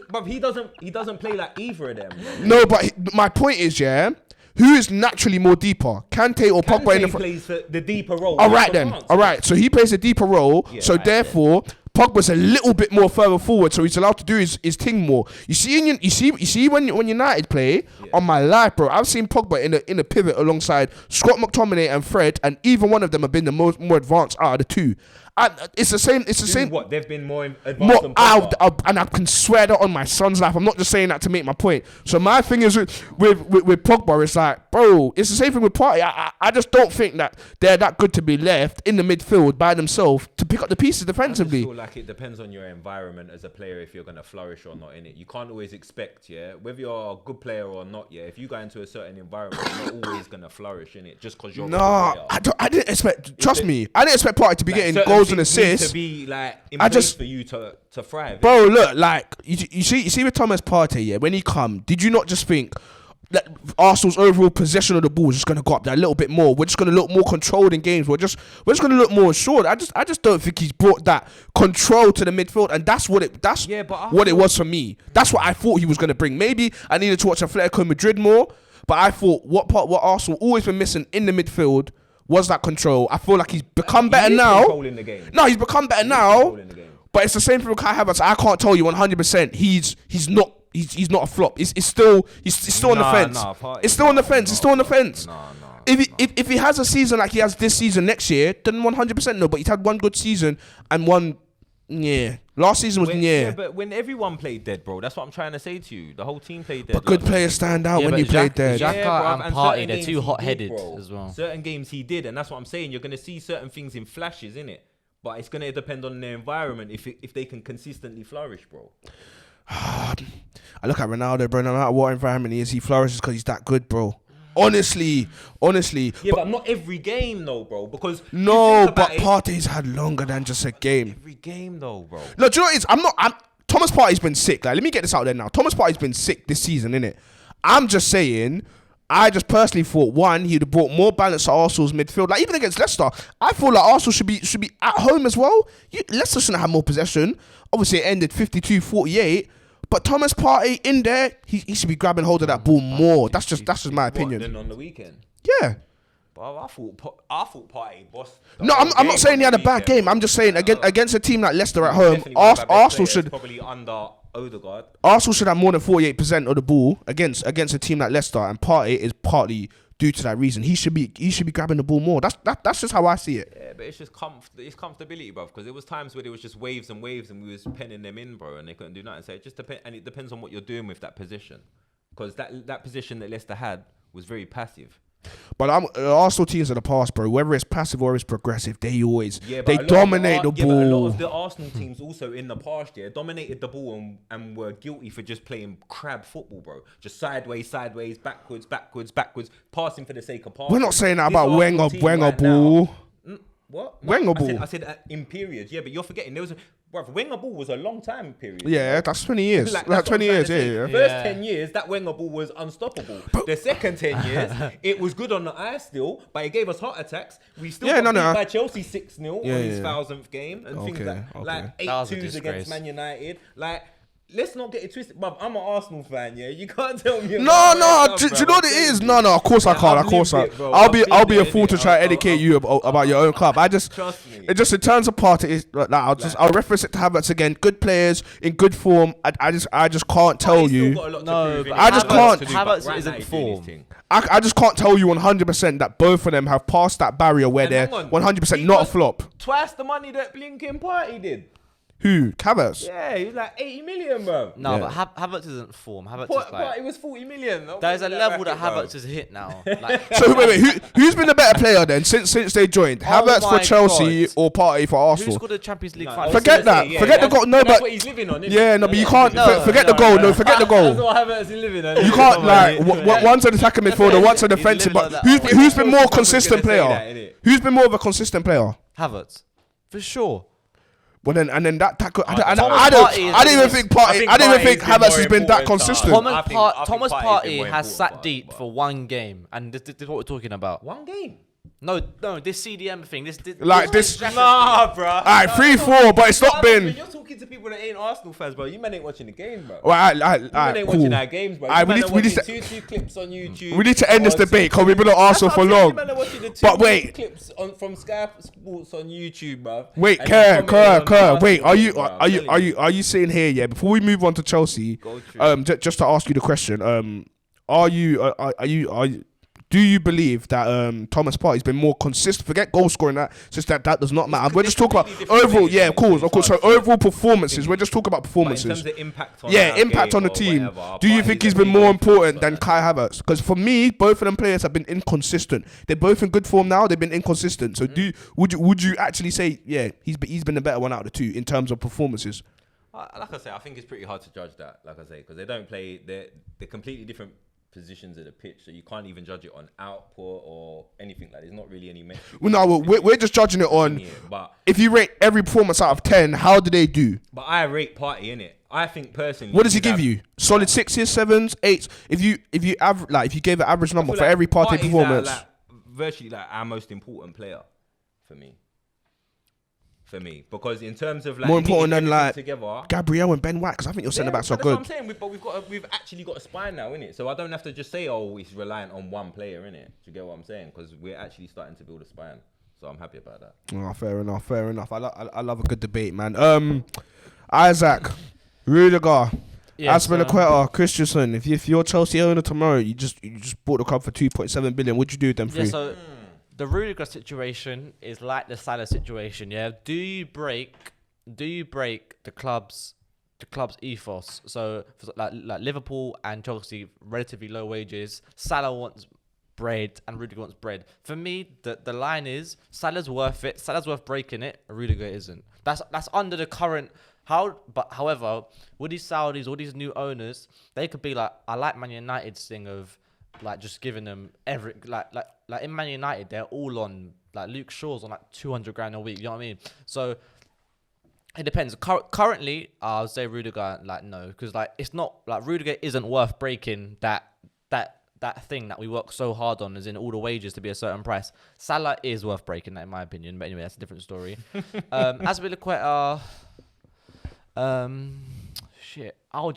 he doesn't play like either of them. Bro. No, but my point is, yeah, who is naturally more deeper, Kante or Pogba in the front? Plays for the deeper role. All right then, all right. So he plays a deeper role. Yeah, so right, therefore, Pogba's a little bit more further forward, so he's allowed to do his thing more. You see when United play, on my life, bro, I've seen Pogba in a pivot alongside Scott McTominay and Fred, and either one of them have been the more advanced out of the two. And it's the same. It's the same. What they've been more advanced than Pogba. And I can swear that on my son's life. I'm not just saying that to make my point. So my thing is with Pogba, it's like, bro, it's the same thing with Partey. I just don't think that they're that good to be left in the midfield by themselves to pick up the pieces defensively. I just feel like it depends on your environment as a player if you're gonna flourish or not in it. You can't always expect, whether you're a good player or not, if you go into a certain environment, you're not always gonna flourish in it just because you're. No, I didn't expect. Trust me, I didn't expect Partey to be getting goals and assists. To be like in place for you to thrive. Bro, look, like you see with Thomas Partey, when he come, did you not just think that Arsenal's overall possession of the ball is just gonna go up there a little bit more? We're just gonna look more controlled in games. We're just gonna look more assured. I just don't think he's brought that control to the midfield, and that's what it was for me. That's what I thought he was gonna bring. Maybe I needed to watch Atletico Madrid more, but I thought what Arsenal always been missing in the midfield was that control. I feel like he's become better now. No, he's become better now. But it's the same thing with Kai Havertz. I can't tell you 100%. He's not a flop. It's still on the fence. It's still on the fence. It's still on the fence. If he has a season like he has this season next year, then 100% no. But he's had one good season and one. Yeah, last season was Yeah, but when everyone played dead, bro, that's what I'm trying to say to you. The whole team played dead. But good players stand out when you play dead. Xhaka and Partey, they're too hot-headed as well. Certain games he did, and that's what I'm saying. You're going to see certain things in flashes, innit? But it's going to depend on their environment if they can consistently flourish, bro. I look at Ronaldo, bro. No matter what environment he is, he flourishes because he's that good, bro. Honestly. Yeah, but not every game, though, bro. Because Partey's had longer than just a game. Every game, though, bro. No, do you know what it is? Thomas Partey's been sick. Like, let me get this out there now. Thomas Partey's been sick this season, innit? I'm just saying. I just personally thought he'd have brought more balance to Arsenal's midfield. Like even against Leicester, I feel like Arsenal should be at home as well. Leicester shouldn't have more possession. Obviously, it ended 52-48. But Thomas Partey in there, he should be grabbing hold of that ball more. That's just my opinion. Then on the weekend, yeah. But I thought Partey boss. No, I'm not saying he had a bad game. I'm just saying against a team like Leicester at home, Arsenal should probably under Odegaard. Arsenal should have more than 48% of the ball against a team like Leicester, and Partey is partly due to that reason. He should be grabbing the ball more. That's just how I see it. Yeah, but it's just it's comfortability, bro. Because there was times where there was just waves and waves, and we was penning them in, bro, and they couldn't do nothing. So it just it depends on what you're doing with that position. Because that position that Leicester had was very passive. But Arsenal teams of the past, bro, whether it's passive or it's progressive, they dominate the ball. But a lot of the Arsenal teams also in the past year dominated the ball and were guilty for just playing crab football, bro. Just sideways, backwards, passing for the sake of passing. We're not saying that about Wenger ball. What? Wenger ball. I said in periods, yeah, but you're forgetting there was Wenger ball was a long time period. Yeah, that's 20 years. Like 20 years, yeah. First 10 years, that Wenger ball was unstoppable. The second 10 years, it was good on the eye still, but it gave us heart attacks. We still got beat by Chelsea 6-0 on his 1000th game and things like 8-2s against Man United. Like, let's not get it twisted, bruv. I'm an Arsenal fan, yeah. You can't tell me. Do you know what it is? No. Of course I can't. Of course not. I'll be a fool to try to educate you about your own club. Trust me. It just in terms of Partey, I'll reference it to Havertz again. Good players in good form. I just can't tell you. I just can't. Havertz isn't form. I just can't tell you 100% that both of them have passed that barrier where they're 100% not a flop. Twice the money that Blinking Partey did. Who? Havertz? Yeah, he was like 80 million, bro. No, but Havertz isn't form. Havertz is like... It was 40 million. There's a level that Havertz has hit now. Like, so wait, who's been the better player then since they joined? Havertz for Chelsea or Partey for Arsenal? Who's got the Champions League final? Forget that. Forget the goal. No, that's but what he's living on. Yeah, no, but you can't forget the goal. No, forget the goal. That's what Havertz is living on. You can't like one's an attacking midfielder, one's a defensive. But who's been more consistent player? Who's been more of a consistent player? Havertz, for sure. Well then, and then that tackle. I didn't even think Havertz has been that consistent. Thomas Partey has sat deep for one game, and this is what we're talking about. One game. No, this CDM thing. This Nah, bro. Alright, 3-4, but it's not been. You're talking to people that ain't Arsenal fans, bro. You man ain't watching the game, bro. Well, You man ain't cool. watching our games, bro. Alright, You we man need- are we need watching to- two clips on YouTube. We need to end this or debate two- because we've been on Arsenal for That's what I'm saying, long. you man are watching the two But wait. clips from Sky Sports on YouTube, bro. Wait, And then commenting on Kerr. Wait, Arsenal, bro. I'm telling you. are you sitting here? Yeah. Before we move on to Chelsea, Go through. just to ask you the question, do you believe that Thomas Partey's been more consistent? Forget goal scoring, that does not matter. We're just talking about completely different overall. things, Yeah, of course. So hard to overall performances. We're just talking about But in performances. terms of impact on Yeah, our impact game on the or team. whatever, Do you Partey's think he's a been big more influence important on than that. Kai Havertz? Because for me, both of them players have been inconsistent. They're both in good form now. They've been inconsistent. So would you actually say he's been the better one out of the two in terms of performances? Like I say, I think it's pretty hard to judge that. Like I say, because they don't play. They're completely different positions of the pitch, so you can't even judge it on output or anything like. There's not really any metric. Well, no, we're just judging it on. But If you rate every performance out of 10, how do they do? I rate Partey in it. I think personally. What does he give you? Solid 6s, 7s, 8s. If you gave an average number for every Partey performance, virtually like our most important player for me. Because in terms of like more important knitting than everything like together, Gabriel and Ben White, because I think your centre backs are that's good. what I'm saying. We've actually got a spine now, innit? So I don't have to just say, oh, it's reliant on one player, innit? Do you get what I'm saying? Because we're actually starting to build a spine. So I'm happy about that. Oh, fair enough. I love a good debate, man. Isaac, Rudiger, Aspilicueta, Christensen. If you're a Chelsea owner tomorrow, you just bought the club for 2.7 billion. What'd you do with them three? Yeah, so the Rudiger situation is like the Salah situation. Yeah, do you break the club's ethos? So for like Liverpool and Chelsea, relatively low wages. Salah wants bread and Rudiger wants bread. For me, the line is Salah's worth it. Salah's worth breaking it. Rudiger isn't. That's under the current. However, with these Saudis, all these new owners, they could be like, I like Man United's thing of like just giving them every like in Man United, they're all on like Luke Shaw's on like 200 grand a week. You know what I mean? So it depends. Currently, I'll say Rudiger like no, because like it's not like Rudiger isn't worth breaking that thing that we work so hard on, as in all the wages to be a certain price. Salah is worth breaking that in my opinion, but anyway, that's a different story. Aspilicueta, shit. I'll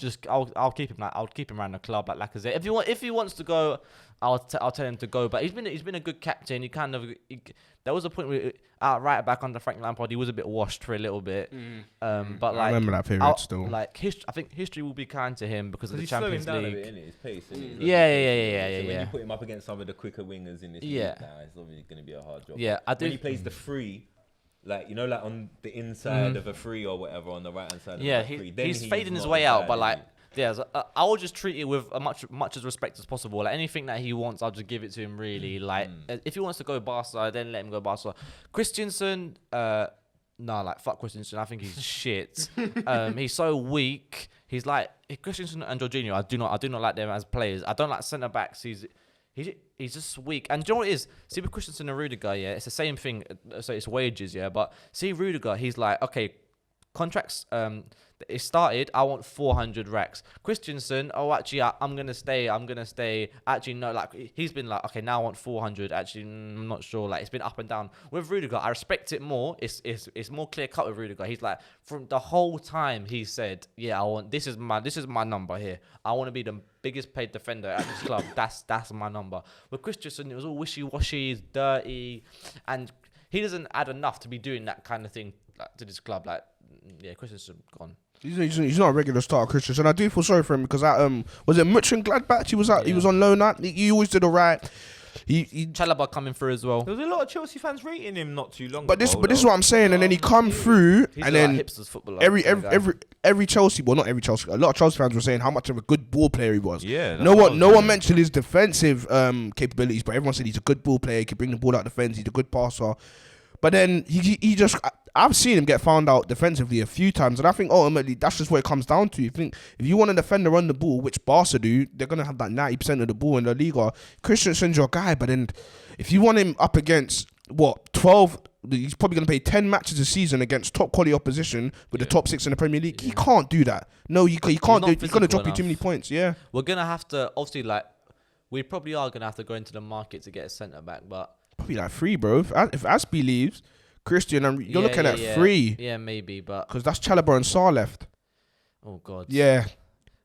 keep him around the club like Lacazette. If he wants to go, I'll tell him to go. But he's been a good captain. There was a point where right back under Frank Lampard, he was a bit washed for a little bit. But like I remember that period still. Like I think history will be kind to him because of the He's Champions slowing down League. a bit, innit? His pace, innit? Yeah. So when you put him up against some of the quicker wingers in this league, it's obviously going to be a hard job. Yeah, when he plays the free, like like on the inside of a free or whatever on the right hand side. Yeah, of the free, then he's fading his not way as out, bad, but is like. he? Yeah, so, I will just treat it with much as respect as possible. Like anything that he wants, I'll just give it to him. Really, like if he wants to go Barca, then let him go Barca. Christensen, like fuck Christensen. I think he's shit. He's so weak. He's like Christensen and Jorginho. I do not like them as players. I don't like centre backs. He's just weak. And do you know what it is? See with Christensen and Rudiger, yeah, it's the same thing. So it's wages, yeah. But see Rudiger, he's like okay, contracts. It started, I want 400 racks. Christensen, actually, I'm going to stay. Actually, no, like, he's been like, okay, now I want 400. Actually, I'm not sure. Like, it's been up and down. With Rudiger, I respect it more. It's more clear cut with Rudiger. He's like, from the whole time, he said, yeah, this is my number here. I want to be the biggest paid defender at this club. That's my number. With Christensen, it was all wishy-washy, dirty, and he doesn't add enough to be doing that kind of thing to this club. Like, yeah, Christensen gone. He's not a regular starter, Christensen. I do feel sorry for him because was it Mönchengladbach? He was on loan at. He always did alright. He Chalobah coming through as well. There was a lot of Chelsea fans rating him not too long But ago. this is what I'm saying, and then he come through, He's and like then hipsters footballer. every Chelsea, well not every Chelsea, a lot of Chelsea fans were saying how much of a good ball player he was. Yeah. No one mentioned his defensive capabilities, but everyone said he's a good ball player. He can bring the ball out the fence. He's a good passer. But then he just, I've seen him get found out defensively a few times, and I think ultimately that's just what it comes down to. You think if you want a defender on the ball, which Barca do, they're gonna have that 90% of the ball in the Liga. Christensen's your guy, but then if you want him up against 12, he's probably gonna play 10 matches a season against top quality opposition with the top 6 in the Premier League. He can't do that. No, he can't do it. He's gonna drop you too many points. Yeah, we're gonna have to obviously we probably are gonna have to go into the market to get a centre back, but Probably like 3, bro. If Aspie leaves, Christian, and you're looking at 3. Yeah, maybe, but Because that's Chalobah and Sarr left. oh god. Yeah.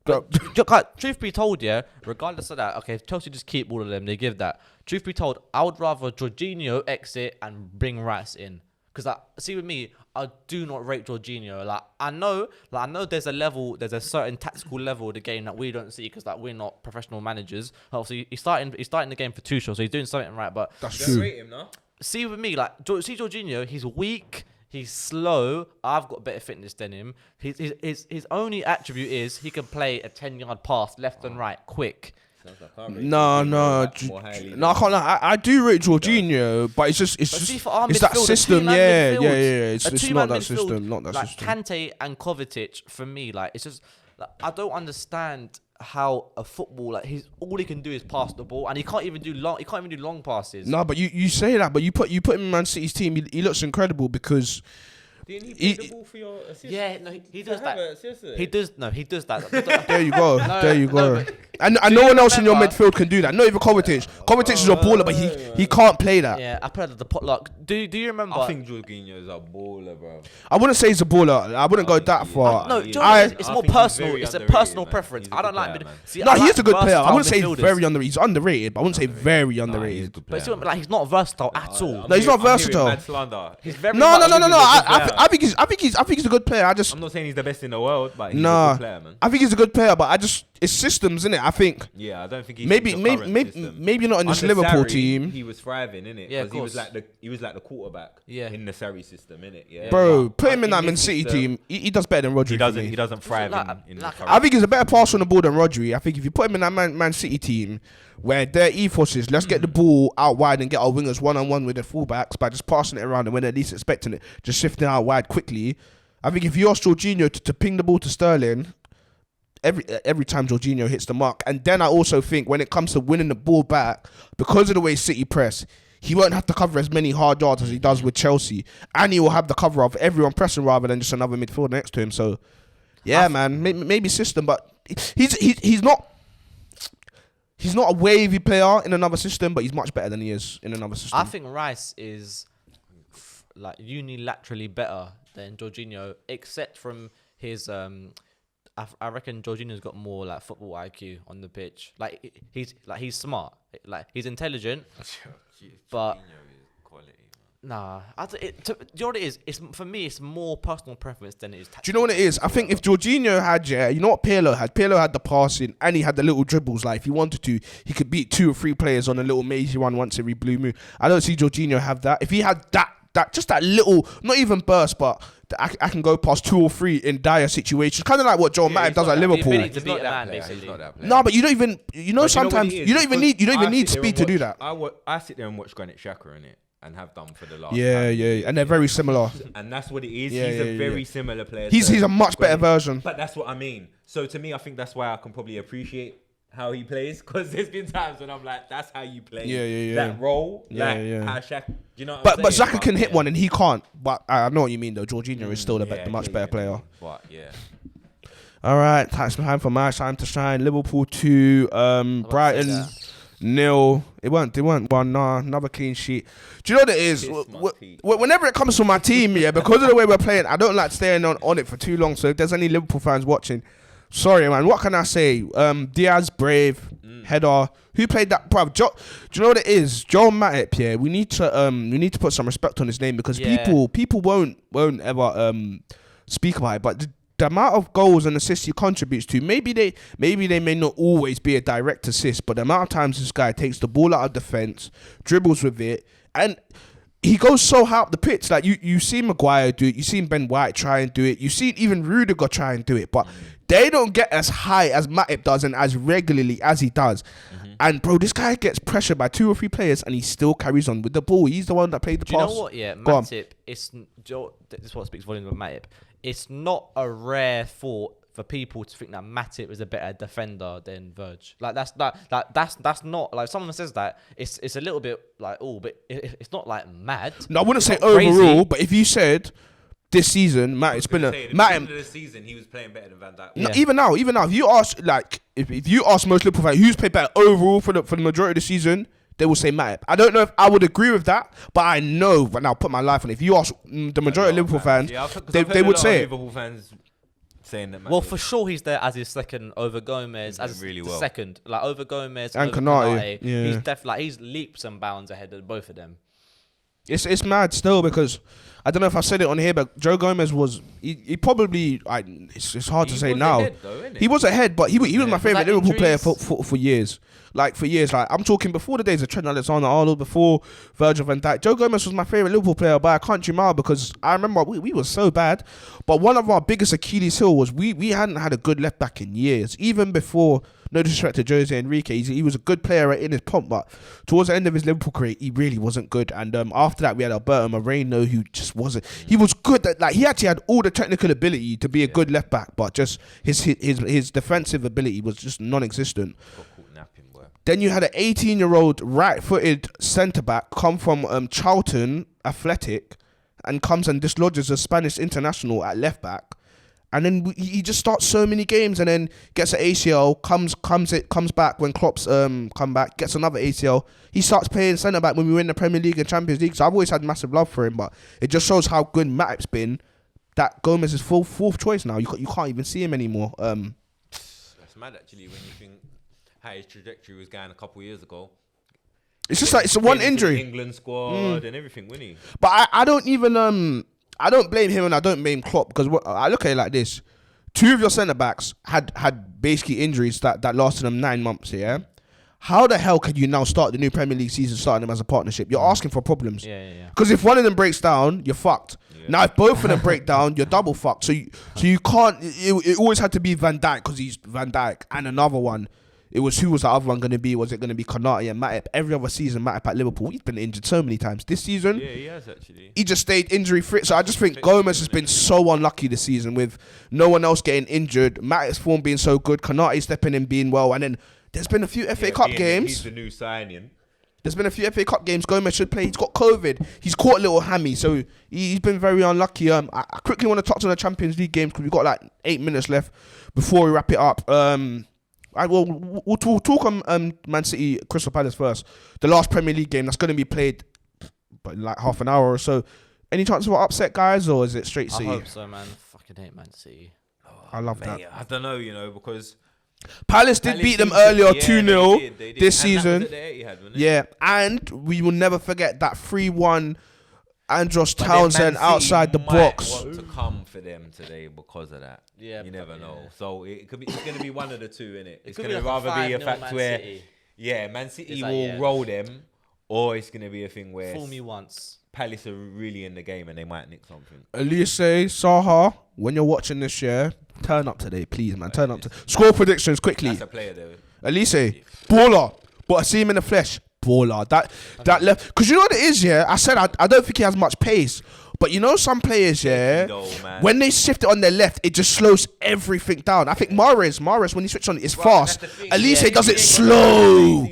But truth be told, yeah, regardless of that, okay, if Chelsea just keep all of them, they give that. Truth be told, I would rather Jorginho exit and bring Rice in. Because, see with me, I do not rate Jorginho. I know there's a certain tactical level of the game that we don't see because we're not professional managers. Obviously, he's starting the game for Tuchel, so he's doing something right. But That's Don't true. rate him, no? see with me, see Jorginho, he's weak. He's slow. I've got better fitness than him. His only attribute is he can play a 10-yard pass left and right, quick. No, I can't lie. I do rate Jorginho, but it's just that system. Yeah. It's not that system. Not that system. Kante and Kovacic for me, it's just I don't understand how a football all he can do is pass the ball and he can't even do long passes. No, but you say that, but you put him in Man City's team. He looks incredible because. Didn't he play the ball for your assist? Yeah, no, he does that. He does that. There you go. There you go. No, and no one else in your midfield can do that. Not even Kovacic. Kovacic is a baller, but he can't play that. Yeah, I put it at the potluck. Do you remember? I think Jorginho is a baller, bro. I wouldn't say he's a baller. I wouldn't go that far. No, it's more think he's personal. very It's a underrated, personal man. preference. He's a I don't good like. player, man. See, No, I he like is a good player. I wouldn't say versatile very midfielders. underrated. He's underrated, but I wouldn't say very underrated. But he's not versatile at all. No, he's not versatile. He's very No. much- I think he's a good player. I'm not saying he's the best in the world, but he's a Nah, good player, man. I think he's a good player, but it's systems, innit? I think Yeah, I don't think he's maybe not in this Under Liverpool Sarri, team, He was thriving, innit? Yeah, of Because course. he was like the quarterback. Yeah. In the Sarri system, innit? Yeah. bro. But Put him in that this Man City system, team. He does better than Rodri. He doesn't thrive in the I think he's a better passer on the ball than Rodri. I think if you put him in that Man City team, where their ethos is, let's get the ball out wide and get our wingers one-on-one with the fullbacks by just passing it around and when they're least expecting it, just shifting out wide quickly. I think if you ask Jorginho to ping the ball to Sterling, every time Jorginho hits the mark. And then I also think when it comes to winning the ball back, because of the way City press, he won't have to cover as many hard yards as he does with Chelsea. And he will have the cover of everyone pressing rather than just another midfielder next to him. So, yeah, man, maybe system, but he's not a wavy player in another system, but he's much better than he is in another system. I think Rice is unilaterally better than Jorginho, except from his. I reckon Jorginho's got more football IQ on the pitch. He's smart, he's intelligent, but nah. Do you know what it is? For me, it's more personal preference than it is tactical. Do you know what it is? I think if Jorginho had, you know what Pirlo had? Pirlo had the passing and he had the little dribbles. If he wanted to, he could beat 2 or 3 players on a little mazy one once every blue moon. I don't see Jorginho have that. If he had that little, not even burst, but I can go past 2 or 3 in dire situations. Kind of like what Joel Matip does at Liverpool. To beat a man, basically. No, but you don't even, sometimes you don't even need speed to do that. I sit there and watch Granit Xhaka in it. And have done for the last. Yeah, and they're very similar. And that's what it is. Yeah, he's yeah, a very similar player. He's a much better version. But that's what I mean. So to me, I think that's why I can probably appreciate how he plays, because there's been times when I'm like, that's how you play. Yeah. That role, how Shaq. Do you know? What But I'm saying? Xhaka can hit one and he can't. But I know what you mean though. Jorginho is still the much better player. But yeah. All right, time for my time to shine. Liverpool 2, Brighton 0. It weren't 1. Nah, another clean sheet. Do you know what it is? Whenever it comes to my team, because of the way we're playing, I don't like staying on it for too long. So if there's any Liverpool fans watching, sorry, man. What can I say? Diaz, brave, header. Who played that? Bruv, do you know what it is? Joel Matip. Yeah, we need to put some respect on his name because people won't ever speak about it, but. The amount of goals and assists he contributes to, maybe they may not always be a direct assist, but the amount of times this guy takes the ball out of defense, dribbles with it, and he goes so high up the pitch. You see Maguire do it, you seen Ben White try and do it, you see even Rudiger try and do it, but they don't get as high as Matip does and as regularly as he does. And bro, this guy gets pressured by 2 or 3 players and he still carries on with the ball. He's the one that played the pass. Do you know what? Yeah, Matip. This is what speaks volumes of Matip. It's not a rare thought for people to think that Matip is a better defender than Verge. That's not someone says that it's a little bit but it's not mad. No, I wouldn't say crazy. overall, but if you said this season, Matip's been Matip. The season he was playing better than Van Dijk. No, even now, if you ask if you ask most Liverpool fans who's played better overall for the majority of the season, they will say Matip. I don't know if I would agree with that, but I know, and I'll put my life on it. If you ask the majority of Liverpool fans, they would say it. Liverpool fans saying that. Well, for sure, he's there as his second over Gomez, as really the well. second, like over Gomez And over Konate, yeah. He's definitely he's leaps and bounds ahead of both of them. It's mad still because I don't know if I said it on here, but Joe Gomez was he probably it's hard to say now. He was ahead, but he was my favorite Liverpool player for years. Like I'm talking before the days of Trent Alexander-Arnold, before Virgil van Dijk. Joe Gomez was my favorite Liverpool player by a country mile because I remember we were so bad. But one of our biggest Achilles heel was we hadn't had a good left back in years, even before. No disrespect to Jose Enrique, he was a good player in his pomp, but towards the end of his Liverpool career, he really wasn't good. And after that, we had Alberto Moreno, who just wasn't. He was good. He actually had all the technical ability to be a good left back, but just his defensive ability was just non-existent. Then you had an 18-year-old right-footed centre back come from Charlton Athletic, and comes and dislodges a Spanish international at left back. And then he just starts so many games, and then gets an ACL, comes back when Klopp's come back, gets another ACL. He starts playing centre back when we win the Premier League and Champions League. So I've always had massive love for him, but it just shows how good Matip's been. That Gomez is fourth choice now. You can't even see him anymore. That's mad actually when you think how his trajectory was going a couple of years ago. It's just like it's one injury. England squad and everything, wasn't he? But I don't even I don't blame him and I don't blame Klopp because I look at it like this. Two of your centre-backs had basically injuries that lasted them 9 months, yeah? How the hell can you now start the new Premier League season starting them as a partnership? You're asking for problems. Yeah. Because if one of them breaks down, you're fucked. Yeah. Now, if both of them break down, you're double fucked. So you can't... It always had to be Van Dijk because he's Van Dijk and another one. It was who was the other one going to be? Was it going to be Konate and Matip? Every other season, Matip at Liverpool, he's been injured so many times. This season, yeah, he has actually. He just stayed injury free. So I just think Gomez has been so unlucky this season with no one else getting injured. Matip's form being so good, Konate stepping in being well, and then there's been a few FA Cup games. He's the new signing. There's been a few FA Cup games Gomez should play. He's got COVID. He's caught a little hammy, so he's been very unlucky. I quickly want to touch on the Champions League games because we've got like 8 minutes left before we wrap it up. We'll talk on Man City Crystal Palace first. The last Premier League game that's going to be played in like half an hour or so. Any chance of an upset, guys, or is it straight City? I hope so, man. Fucking hate Man City. I love that. I don't know, because Palace did beat them earlier 2-0 they did. this And season. that was at the Etihad, wasn't it? Yeah, and we will never forget that 3-1 Andros Townsend outside the box. Want to come for them today because of that. Yeah, you never know. So it's going to be one of the two, innit? It's could going to be like rather be a 5-0 fact Man where City. Man City It's will roll them, or it's going to be a thing where Fool me once. Palace are really in the game and they might nick something. Elise, Saha, when you're watching this year, turn up today, please, man. Turn up. Score predictions quickly. That's a player though. Elise, baller, but I see him in the flesh. Baller. That left, because you know what it is, yeah. I said I don't think he has much pace, but you know some players, yeah, when they shift it on their left, it just slows everything down. I think Mahrez when he switches on, it's fast. Elise does it slow.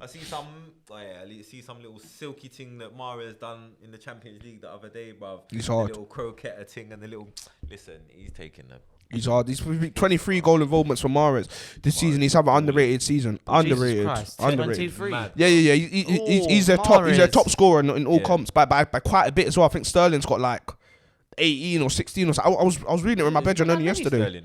I see some little silky thing that Mahrez done in the Champions League the other day, bruv. He's hard. The little croquette thing and the little... Listen, he's taking them. He's hard. He's 23 goal involvements for Mahrez this season. He's having an underrated season. Underrated. Underrated. Yeah. He's their top scorer in all comps by quite a bit as well. I think Sterling's got like 18 or 16 or so. I was reading it with my bedroom only yesterday.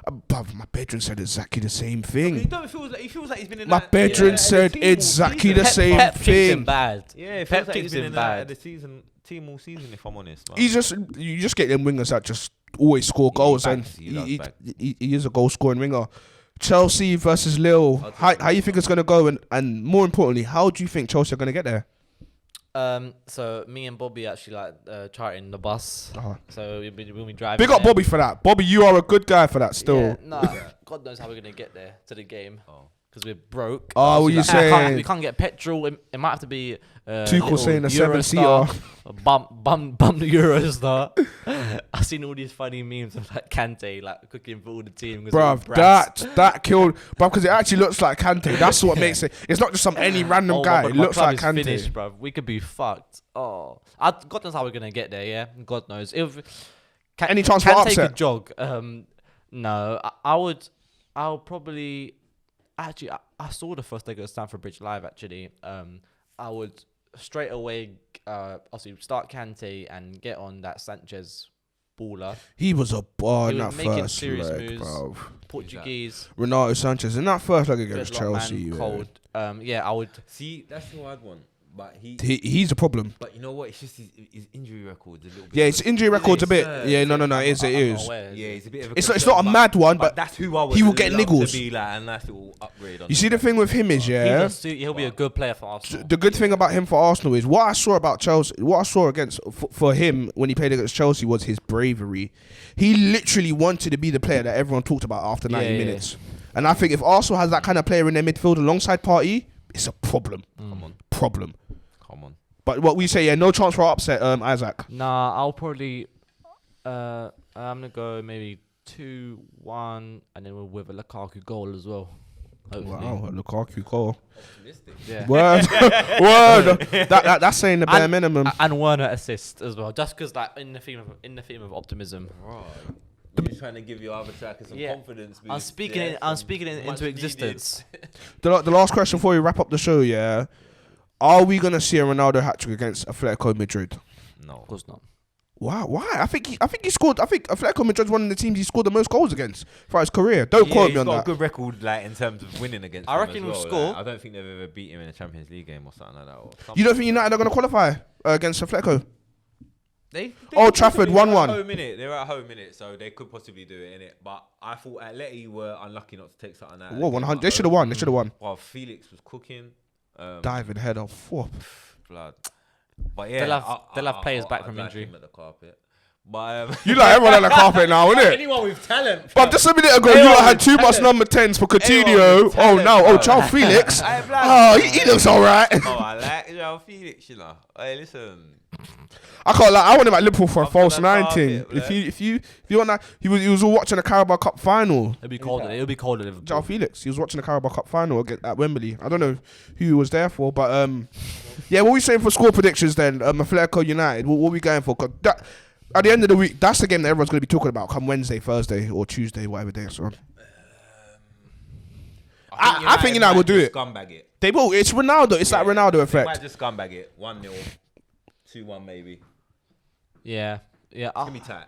My bedroom said exactly the same thing. He feels like he's been in my bedroom said exactly the same thing. Bad. Yeah, Pep thinks he's been in the team all season, if I'm honest. Man. You just get them wingers that just always score goals, and he is a goal scoring winger. Chelsea versus Lille. How you think it's gonna go, and more importantly, how do you think Chelsea are gonna get there? So me and Bobby actually charting the bus. So we'll be driving. Big up Bobby for that. Bobby, you are a good guy for that still. God knows how we're gonna get there to the game. Because we're broke. Oh, what you saying? We can't get petrol. It might have to be Tuchel saying a 7-seater. Bum the Eurostar. I've seen all these funny memes of like Kante like cooking for all the team. Bruv, that killed. Bruv, because it actually looks like Kante. That's what makes it. It's not just some any random guy. It looks like Kante. Finished, bruv. We could be fucked. God knows how we're gonna get there. Yeah, God knows. Any chance for upset? Kante could jog. No, I'll probably. actually, I saw the first leg of Stamford Bridge live. Actually, I would straight away, obviously start Kante and get on that Sanchez baller. He was a bar in He that was making first serious leg, moves. bro. Portuguese. Renato Sanchez in that first leg against deadlock Chelsea. man, Yeah. cold. I would. See, that's who I'd want. But He's a problem. But you know what? It's just his injury record's a little bit. Yeah, his injury record's a bit. Sir. Yeah, no, it is. I'm It not is. aware. Yeah, he's a bit of a. It's concern, not a mad one, but that's who I would. he will get love niggles. To be like a nice little upgrade. On You see, the thing with him is, He'll be a good player for Arsenal. the good thing about him for Arsenal is what I saw about Chelsea. What I saw against for him when he played against Chelsea was his bravery. He literally wanted to be the player that everyone talked about after 90 minutes. And I think if Arsenal has that kind of player in their midfield alongside Partey, it's a problem. Come on. Come on. But what we say, yeah, no chance for upset, Isaac. Nah, I'll probably. I'm gonna go maybe 2-1, and then with a Lukaku goal as well. Hopefully. Wow, Lukaku goal. Optimistic. Yeah. Word. That's saying the bare minimum. And Werner assist as well, just because like in the theme of optimism. Right. You're trying to give your other tracker some confidence. I'm speaking it into existence. The last question before we wrap up the show, yeah. Are we gonna see a Ronaldo hat-trick against Atletico Madrid? No, Of course not. Wow, why? I think he scored. I think Atletico Madrid's one of the teams he scored the most goals against throughout his career. Don't quote me on he's got that. a good record, like in terms of winning against. I them reckon as he'll well. score. Like, I don't think they've ever beat him in a Champions League game or something like that. Or You don't think United are gonna qualify against Atletico? They Old Trafford, 1-1. They're at home in it, so they could possibly do it in it. But I thought Atleti were unlucky not to take something out. Well, 100. They should have won. They should have won. Well, Felix was cooking. Diving header. Whoop. Blood. But yeah, They'll have players back I'd from like injury. him at the carpet. But You like everyone on the carpet now, innit? anyone with talent. But just a minute ago, Anyone you lot had with too much talent. number 10s for Anyone Coutinho. with Oh, talent, no. bro. Oh, Charles Felix. Hey, blood. Oh, he looks all right. Oh, I like João Felix, you know. Hey, listen. I can't lie. I want him at Liverpool for a Off false the 19. carpet, If you want that, he was all watching the Carabao Cup final. It'll be cold. It'll be cold at João Liverpool. Felix. He was watching the Carabao Cup final at Wembley. I don't know who he was there for, but yeah. What are we saying for score predictions then? Atletico United. What are we going for? 'Cause at the end of the week, that's the game that everyone's going to be talking about come Wednesday, Thursday, or Tuesday, whatever day it's on. I think United will do it. Scumbag it. They will. It's Ronaldo. It's that Ronaldo They effect. might just scumbag it. 1-0, 2-1 maybe. Yeah. It's gonna be tight.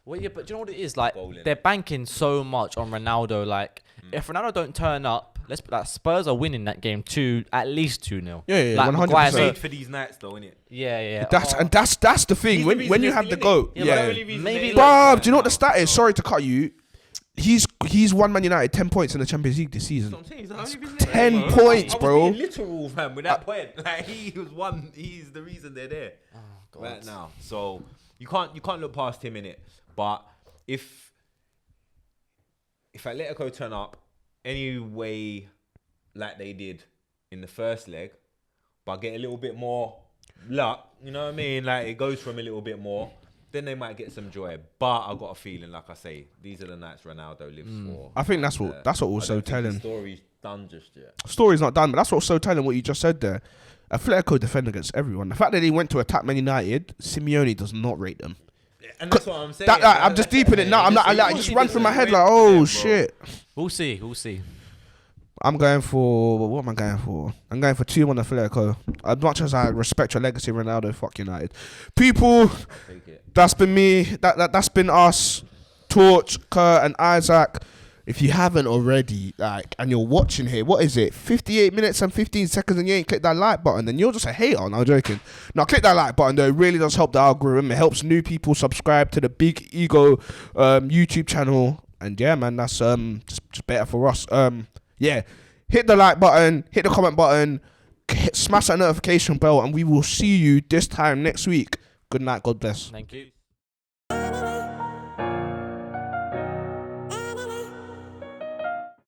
Well, yeah, but do you know what it is? Like, Goal in. they're banking so much on Ronaldo. Like, if Ronaldo don't turn up, let's put that Spurs are winning that game at least 2-0. Yeah, like, 100%. Maguire's Made for these nights though, innit? Yeah. That's the thing. He's When the you reason have the they're goat, still in it. yeah. the only reason Maybe they're Bruv, in it do you know what the now. stat is? Sorry to cut you. He's won Man United 10 points in the Champions League this season. That's what I'm saying, he's the only reason 10 they're there, points, I bro. was being literal, fam, with that point. Like he's the reason they're there right now. So you can't look past him in it. But if Atletico turn up any way like they did in the first leg, but get a little bit more luck, you know what I mean? Like it goes from a little bit more, then they might get some joy. But I got a feeling, like I say, these are the nights Ronaldo lives for. I think that's what was so I don't think telling. the story's done just yet. Story's not done, but that's what's so telling. What you just said there. Atletico defend against everyone. The fact that they went to attack Man United, Simeone does not rate them. And that's what I'm saying. I'm just deep in it now. I just ran through my head like, oh shit. We'll see. I'm going for what am I going for? I'm going for 2-1 Atletico. As much as I respect your legacy, Ronaldo, fuck United. People, Take it. that's been me. That's been us. Torch, Kurt, and Isaac. If you haven't already, and you're watching here, what is it? 58 minutes and 15 seconds, and you ain't clicked that like button, then you're just a hater. No, I'm joking. Now click that like button though. It really does help the algorithm. It helps new people subscribe to the Big Ego YouTube channel. And yeah, man, that's just better for us. Yeah, hit the like button, hit the comment button, smash that notification bell, and we will see you this time next week. Good night. God bless. Thank you.